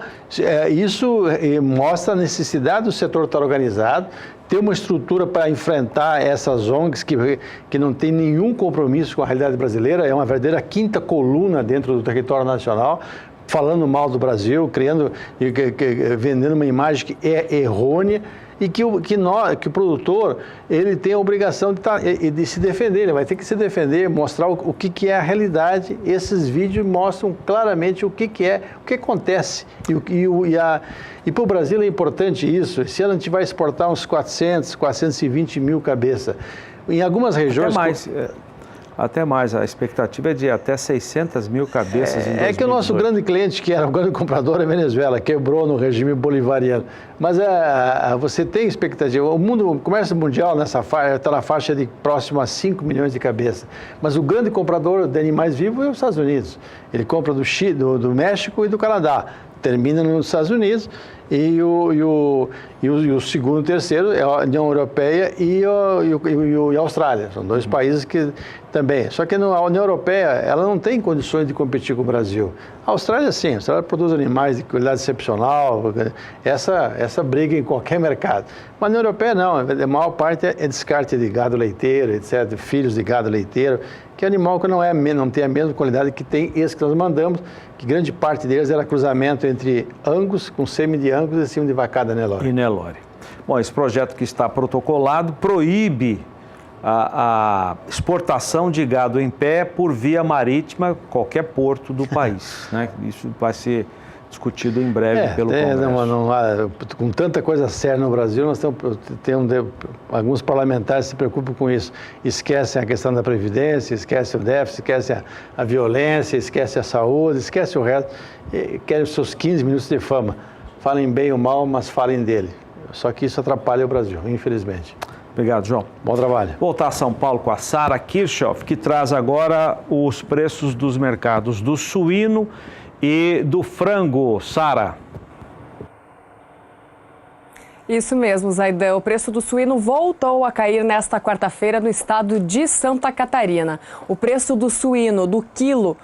isso mostra a necessidade do setor estar organizado, ter uma estrutura para enfrentar essas ONGs que não tem nenhum compromisso com a realidade brasileira, é uma verdadeira quinta coluna dentro do território nacional, falando mal do Brasil, vendendo uma imagem que é errônea e que o produtor ele tem a obrigação de se defender, ele vai ter que se defender, mostrar o que é a realidade. Esses vídeos mostram claramente o que acontece. E para o Brasil é importante isso. Esse ano a gente vai exportar uns 420 mil cabeças. Em algumas regiões... Até mais, a expectativa é de até 600 mil cabeças em 2018. É que o nosso grande cliente, que era o grande comprador, é a Venezuela, quebrou no regime bolivariano. Mas você tem expectativa. O comércio mundial está na faixa de próximo a 5 milhões de cabeças. Mas o grande comprador de animais vivos é os Estados Unidos. Ele compra do Chile, do México e do Canadá. Termina nos Estados Unidos e o segundo e terceiro é a União Europeia e a Austrália. São dois países que também. Só que a União Europeia ela não tem condições de competir com o Brasil. A Austrália sim, a Austrália produz animais de qualidade excepcional, essa briga em qualquer mercado. Mas a União Europeia não, a maior parte é descarte de gado leiteiro, etc., filhos de gado leiteiro, que é animal que não tem a mesma qualidade que tem esse que nós mandamos, que grande parte deles era cruzamento entre Angus, com sêmen de Angus e sêmen de vacada Nelore. E Nelore. Bom, esse projeto que está protocolado proíbe a exportação de gado em pé por via marítima, qualquer porto do país. Né? Isso vai ser discutido em breve pelo Congresso. Com tanta coisa séria no Brasil, nós alguns parlamentares se preocupam com isso. Esquecem a questão da Previdência, esquecem o déficit, esquecem a violência, esquecem a saúde, esquecem o resto. Querem os seus 15 minutos de fama. Falem bem ou mal, mas falem dele. Só que isso atrapalha o Brasil, infelizmente. Obrigado, João. Bom trabalho. Voltar a São Paulo com a Sara Kirchhoff, que traz agora os preços dos mercados do suíno e do frango. Sara. Isso mesmo, Zaidan. O preço do suíno voltou a cair nesta quarta-feira no estado de Santa Catarina. O preço do suíno do quilo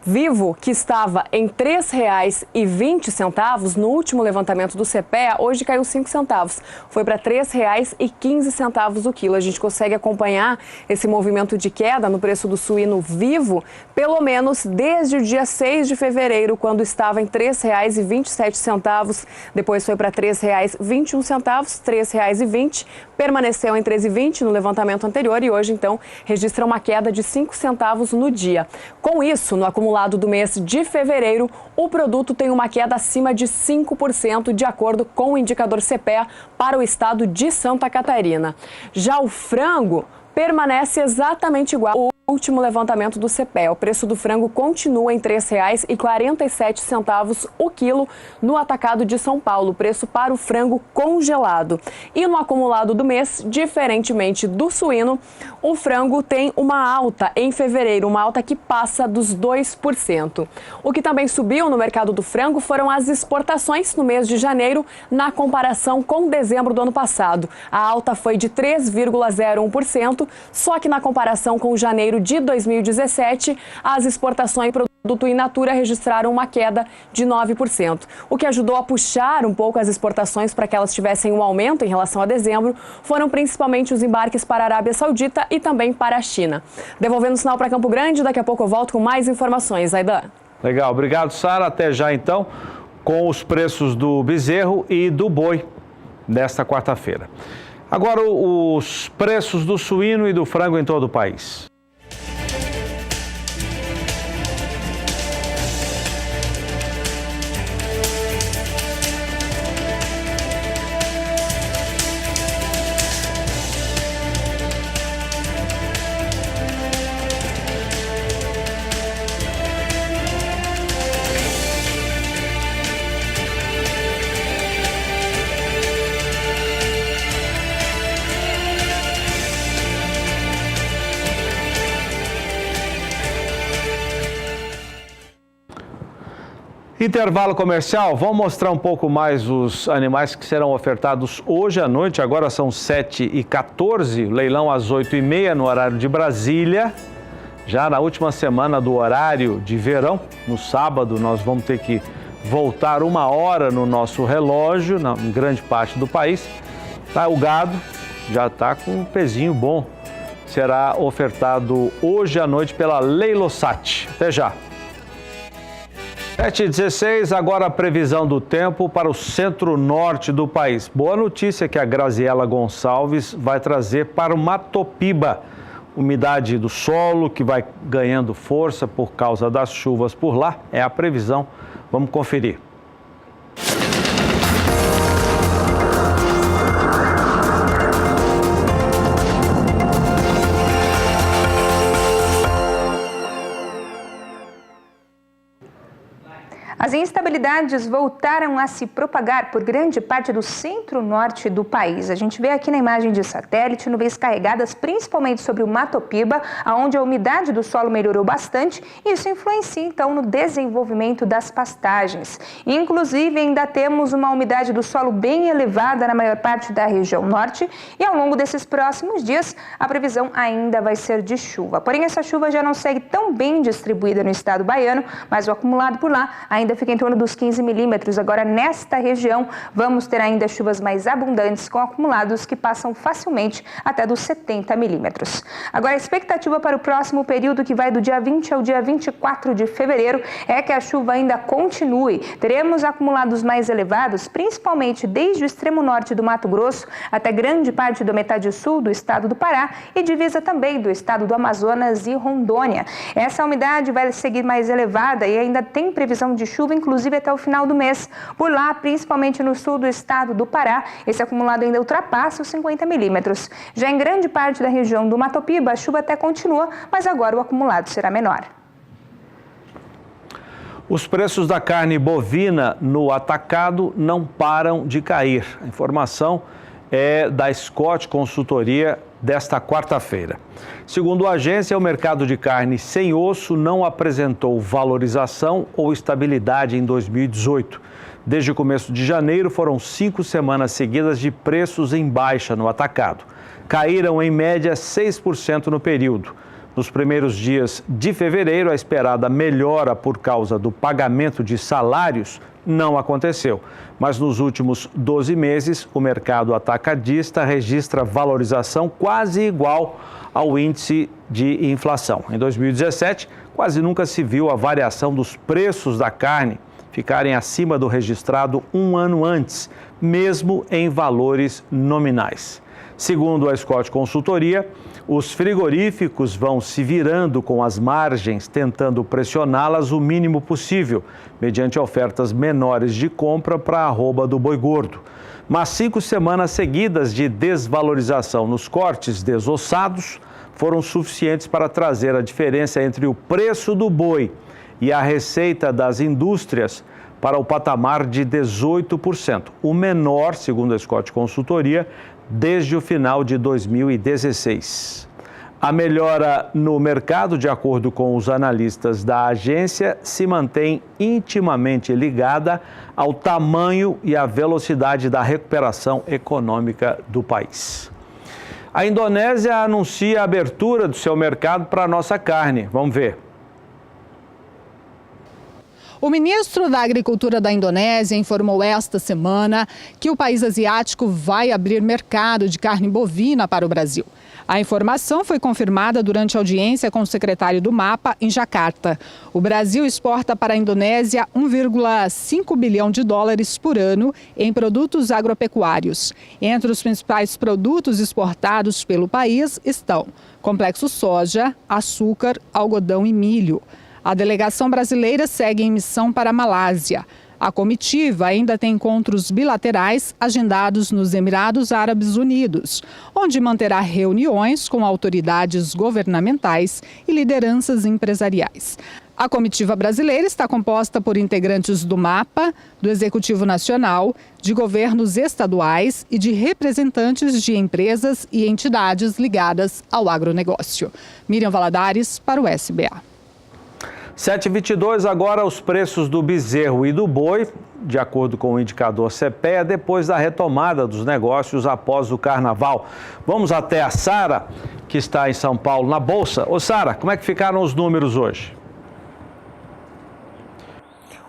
vivo, que estava em R$ 3,20 no último levantamento do CPEA, hoje caiu 5 centavos. Foi para R$ 3,15 o quilo. A gente consegue acompanhar esse movimento de queda no preço do suíno vivo, pelo menos desde o dia 6 de fevereiro, quando estava em R$ 3,27. Depois foi para R$ 3,21, R$ 3,20. Permaneceu em R$ 3,20 no levantamento anterior e hoje, então, registra uma queda de 5 centavos no dia. Com isso, no acumulado do mês de fevereiro, o produto tem uma queda acima de 5%, de acordo com o indicador CPEA para o estado de Santa Catarina. Já o frango permanece exatamente igual ao último levantamento do CPEA. O preço do frango continua em R$ 3,47 o quilo no atacado de São Paulo, preço para o frango congelado. E no acumulado do mês, diferentemente do suíno, o frango tem uma alta em fevereiro, uma alta que passa dos 2%. O que também subiu no mercado do frango foram as exportações no mês de janeiro, na comparação com dezembro do ano passado. A alta foi de 3,01%, só que na comparação com janeiro de 2017, as exportações de produto in natura registraram uma queda de 9%. O que ajudou a puxar um pouco as exportações para que elas tivessem um aumento em relação a dezembro foram principalmente os embarques para a Arábia Saudita e também para a China. Devolvendo o sinal para Campo Grande, daqui a pouco eu volto com mais informações. Aidan. Legal, obrigado, Sara. Até já então com os preços do bezerro e do boi nesta quarta-feira. Agora os preços do suíno e do frango em todo o país. Intervalo comercial, vamos mostrar um pouco mais os animais que serão ofertados hoje à noite. Agora são 7h14, leilão às 8h30 no horário de Brasília. Já na última semana do horário de verão, no sábado, nós vamos ter que voltar 1 hora no nosso relógio, em grande parte do país. O gado já está com um pezinho bom. Será ofertado hoje à noite pela Leilosat. Até já. 7h16, agora a previsão do tempo para o centro-norte do país. Boa notícia que a Graziela Gonçalves vai trazer para o Matopiba. Umidade do solo que vai ganhando força por causa das chuvas por lá. É a previsão. Vamos conferir. As instabilidades voltaram a se propagar por grande parte do centro-norte do país. A gente vê aqui na imagem de satélite nuvens carregadas principalmente sobre o Matopiba, onde a umidade do solo melhorou bastante e isso influencia então no desenvolvimento das pastagens. Inclusive ainda temos uma umidade do solo bem elevada na maior parte da região norte e ao longo desses próximos dias a previsão ainda vai ser de chuva. Porém essa chuva já não segue tão bem distribuída no estado baiano, mas o acumulado por lá ainda fica em torno dos 15 milímetros. Agora, nesta região, vamos ter ainda chuvas mais abundantes, com acumulados que passam facilmente até dos 70 milímetros. Agora, a expectativa para o próximo período, que vai do dia 20 ao dia 24 de fevereiro, é que a chuva ainda continue. Teremos acumulados mais elevados, principalmente desde o extremo norte do Mato Grosso até grande parte da metade sul do estado do Pará e divisa também do estado do Amazonas e Rondônia. Essa umidade vai seguir mais elevada e ainda tem previsão de chuva, inclusive até o final do mês. Por lá, principalmente no sul do estado do Pará, esse acumulado ainda ultrapassa os 50 milímetros. Já em grande parte da região do Matopiba, a chuva até continua, mas agora o acumulado será menor. Os preços da carne bovina no atacado não param de cair. A informação é da Scott Consultoria desta quarta-feira. Segundo a agência, o mercado de carne sem osso não apresentou valorização ou estabilidade em 2018. Desde o começo de janeiro, foram 5 semanas seguidas de preços em baixa no atacado. Caíram em média 6% no período. Nos primeiros dias de fevereiro, a esperada melhora por causa do pagamento de salários não aconteceu. Mas nos últimos 12 meses, o mercado atacadista registra valorização quase igual ao índice de inflação. Em 2017, quase nunca se viu a variação dos preços da carne ficarem acima do registrado um ano antes, mesmo em valores nominais. Segundo a Scott Consultoria, os frigoríficos vão se virando com as margens, tentando pressioná-las o mínimo possível, mediante ofertas menores de compra para a arroba do boi gordo. Mas 5 semanas seguidas de desvalorização nos cortes desossados foram suficientes para trazer a diferença entre o preço do boi e a receita das indústrias para o patamar de 18%, o menor, segundo a Scott Consultoria, desde o final de 2016. A melhora no mercado, de acordo com os analistas da agência, se mantém intimamente ligada ao tamanho e à velocidade da recuperação econômica do país. A Indonésia anuncia a abertura do seu mercado para a nossa carne. Vamos ver. O ministro da Agricultura da Indonésia informou esta semana que o país asiático vai abrir mercado de carne bovina para o Brasil. A informação foi confirmada durante audiência com o secretário do MAPA em Jacarta. O Brasil exporta para a Indonésia 1,5 bilhão de dólares por ano em produtos agropecuários. Entre os principais produtos exportados pelo país estão complexo soja, açúcar, algodão e milho. A delegação brasileira segue em missão para a Malásia. A comitiva ainda tem encontros bilaterais agendados nos Emirados Árabes Unidos, onde manterá reuniões com autoridades governamentais e lideranças empresariais. A comitiva brasileira está composta por integrantes do MAPA, do Executivo Nacional, de governos estaduais e de representantes de empresas e entidades ligadas ao agronegócio. Miriam Valadares, para o SBA. 7h22, agora os preços do bezerro e do boi, de acordo com o indicador CPEA, depois da retomada dos negócios após o carnaval. Vamos até a Sara, que está em São Paulo, na Bolsa. Ô Sara, como é que ficaram os números hoje?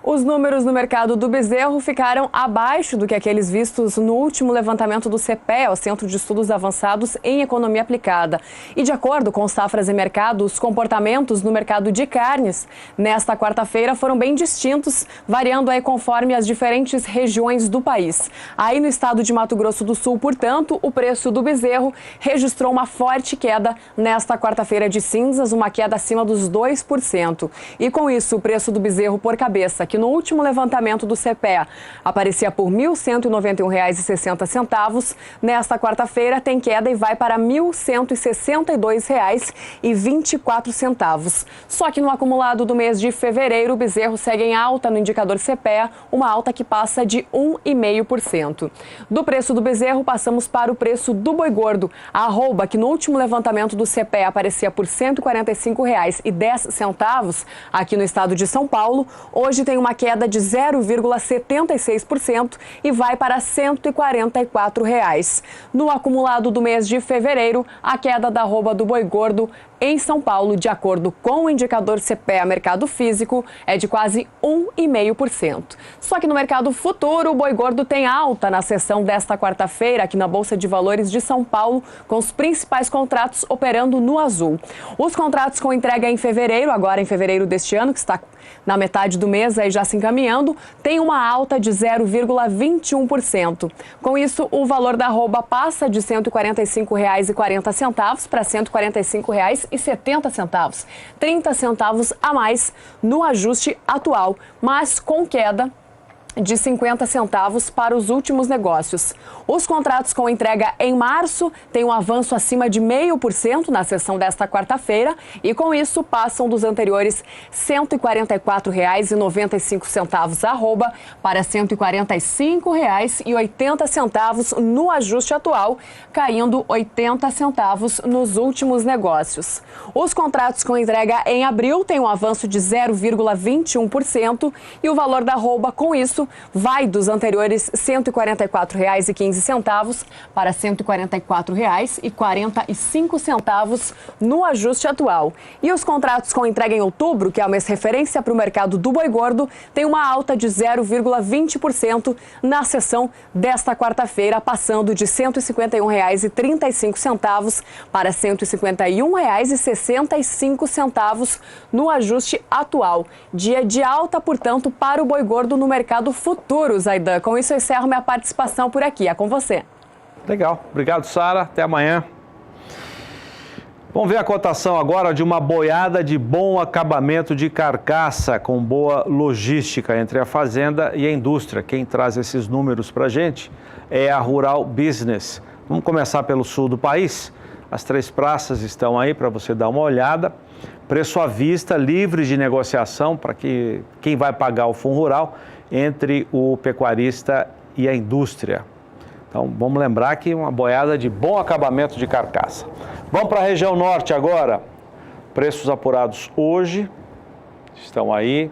Os números no mercado do bezerro ficaram abaixo do que aqueles vistos no último levantamento do CPEA, o Centro de Estudos Avançados em Economia Aplicada. E de acordo com Safras e Mercado, os comportamentos no mercado de carnes nesta quarta-feira foram bem distintos, variando aí conforme as diferentes regiões do país. Aí no estado de Mato Grosso do Sul, portanto, o preço do bezerro registrou uma forte queda nesta quarta-feira de cinzas, uma queda acima dos 2%. E com isso, o preço do bezerro por cabeça, que no último levantamento do CPEA aparecia por R$ 1.191,60, nesta quarta-feira tem queda e vai para R$ 1.162,24. Só que no acumulado do mês de fevereiro, o bezerro segue em alta no indicador CPEA, uma alta que passa de 1,5%. Do preço do bezerro, passamos para o preço do boi gordo. A arroba, que no último levantamento do CPEA aparecia por R$ 145,10 aqui no estado de São Paulo, hoje tem uma queda de 0,76% e vai para R$ 144. No acumulado do mês de fevereiro, a queda da arroba do boi gordo em São Paulo, de acordo com o indicador CPEA Mercado Físico, é de quase 1,5%. Só que no mercado futuro, o boi gordo tem alta na sessão desta quarta-feira aqui na Bolsa de Valores de São Paulo, com os principais contratos operando no azul. Os contratos com entrega em fevereiro, agora em fevereiro deste ano, que está na metade do mês, aí já se encaminhando, tem uma alta de 0,21%. Com isso, o valor da arroba passa de R$ 145,40 para R$ 145,70, 30 centavos a mais no ajuste atual, mas com queda de 50 centavos para os últimos negócios. Os contratos com entrega em março têm um avanço acima de 0,5% na sessão desta quarta-feira e com isso passam dos anteriores R$ 144,95 arroba para R$ 145,80 no ajuste atual, caindo 80 centavos nos últimos negócios. Os contratos com entrega em abril têm um avanço de 0,21% e o valor da arroba com isso vai dos anteriores R$ 144,15 para R$ 144,45 no ajuste atual. E os contratos com entrega em outubro, que é o mês referência para o mercado do boi gordo, tem uma alta de 0,20% na sessão desta quarta-feira, passando de R$ 151,35 para R$ 151,65 no ajuste atual. Dia de alta, portanto, para o boi gordo no mercado futuro, Zaidan. Com isso, eu encerro minha participação por aqui. É com você. Legal. Obrigado, Sara. Até amanhã. Vamos ver a cotação agora de uma boiada de bom acabamento de carcaça com boa logística entre a fazenda e a indústria. Quem traz esses números para a gente é a Rural Business. Vamos começar pelo sul do país. As 3 praças estão aí para você dar uma olhada. Preço à vista, livre de negociação para que quem vai pagar o fundo rural entre o pecuarista e a indústria. Então, vamos lembrar que uma boiada de bom acabamento de carcaça. Vamos para a região norte agora. Preços apurados hoje estão aí.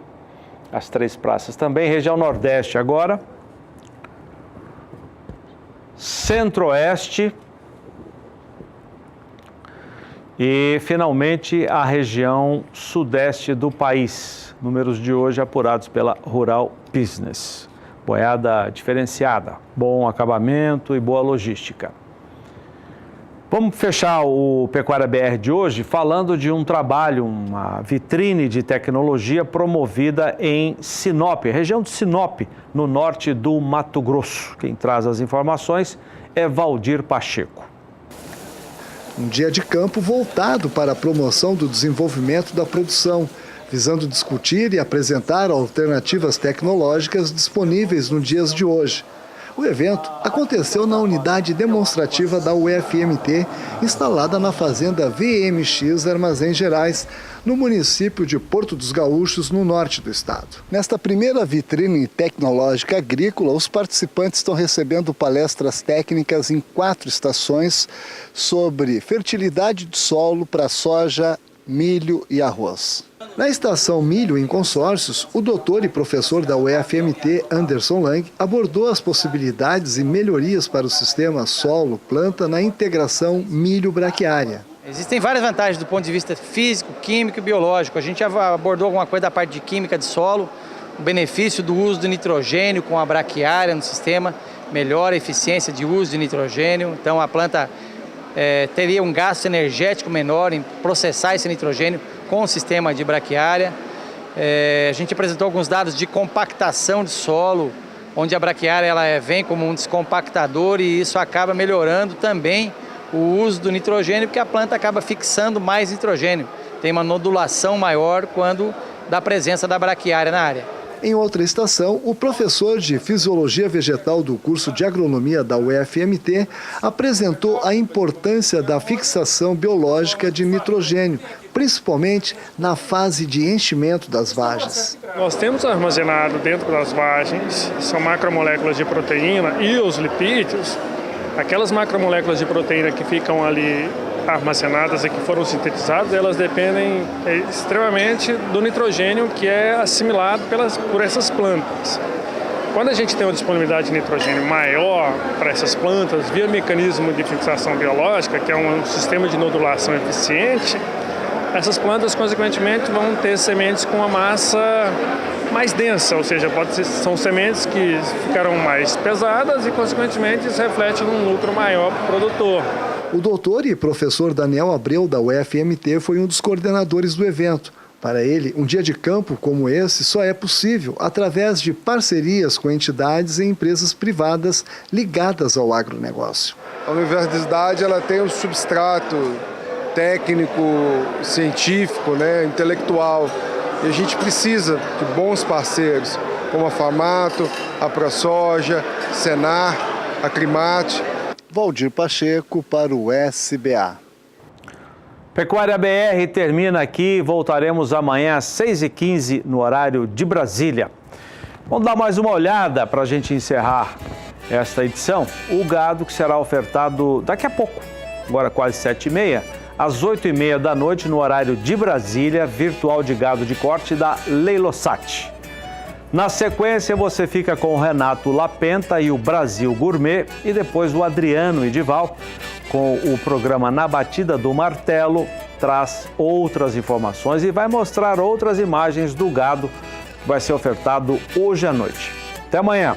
As 3 praças também. Região nordeste agora. Centro-oeste. E, finalmente, a região sudeste do país. Números de hoje apurados pela Rural Business. Boiada diferenciada, bom acabamento e boa logística. Vamos fechar o Pecuária BR de hoje falando de um trabalho, uma vitrine de tecnologia promovida em Sinop, região de Sinop, no norte do Mato Grosso. Quem traz as informações é Valdir Pacheco. Um dia de campo voltado para a promoção do desenvolvimento da produção, visando discutir e apresentar alternativas tecnológicas disponíveis nos dias de hoje. O evento aconteceu na unidade demonstrativa da UFMT, instalada na fazenda VMX Armazéns Gerais, no município de Porto dos Gaúchos, no norte do estado. Nesta primeira vitrine tecnológica agrícola, os participantes estão recebendo palestras técnicas em 4 estações sobre fertilidade de solo para soja, milho e arroz. Na estação Milho em Consórcios, o doutor e professor da UFMT, Anderson Lang, abordou as possibilidades e melhorias para o sistema solo-planta na integração milho-braquiária. Existem várias vantagens do ponto de vista físico, químico e biológico. A gente já abordou alguma coisa da parte de química de solo, o benefício do uso do nitrogênio com a braquiária no sistema, melhora a eficiência de uso de nitrogênio, então a planta teria um gasto energético menor em processar esse nitrogênio com o sistema de braquiária. A gente apresentou alguns dados de compactação de solo, onde a braquiária ela vem como um descompactador e isso acaba melhorando também o uso do nitrogênio, porque a planta acaba fixando mais nitrogênio. Tem uma nodulação maior quando dá presença da braquiária na área. Em outra estação, o professor de Fisiologia Vegetal do curso de Agronomia da UFMT apresentou a importância da fixação biológica de nitrogênio, principalmente na fase de enchimento das vagens. Nós temos armazenado dentro das vagens, são macromoléculas de proteína e os lipídios, aquelas macromoléculas de proteína que ficam ali armazenadas e que foram sintetizadas, elas dependem extremamente do nitrogênio que é assimilado por essas plantas. Quando a gente tem uma disponibilidade de nitrogênio maior para essas plantas, via mecanismo de fixação biológica, que é um sistema de nodulação eficiente, essas plantas, consequentemente, vão ter sementes com uma massa mais densa, ou seja, são sementes que ficarão mais pesadas e, consequentemente, isso reflete num lucro maior para o produtor. O doutor e professor Daniel Abreu, da UFMT, foi um dos coordenadores do evento. Para ele, um dia de campo como esse só é possível através de parcerias com entidades e empresas privadas ligadas ao agronegócio. A universidade ela tem um substrato técnico, científico, intelectual. E a gente precisa de bons parceiros, como a Famato, a ProSoja, Senar, a Climate. Valdir Pacheco para o SBA. Pecuária BR termina aqui, voltaremos amanhã às 6h15 no horário de Brasília. Vamos dar mais uma olhada para a gente encerrar esta edição. O gado que será ofertado daqui a pouco, agora quase 7h30, às 8h30 da noite no horário de Brasília, virtual de gado de corte da Leilosat. Na sequência, você fica com o Renato Lapenta e o Brasil Gourmet e depois o Adriano Edival com o programa Na Batida do Martelo, traz outras informações e vai mostrar outras imagens do gado que vai ser ofertado hoje à noite. Até amanhã!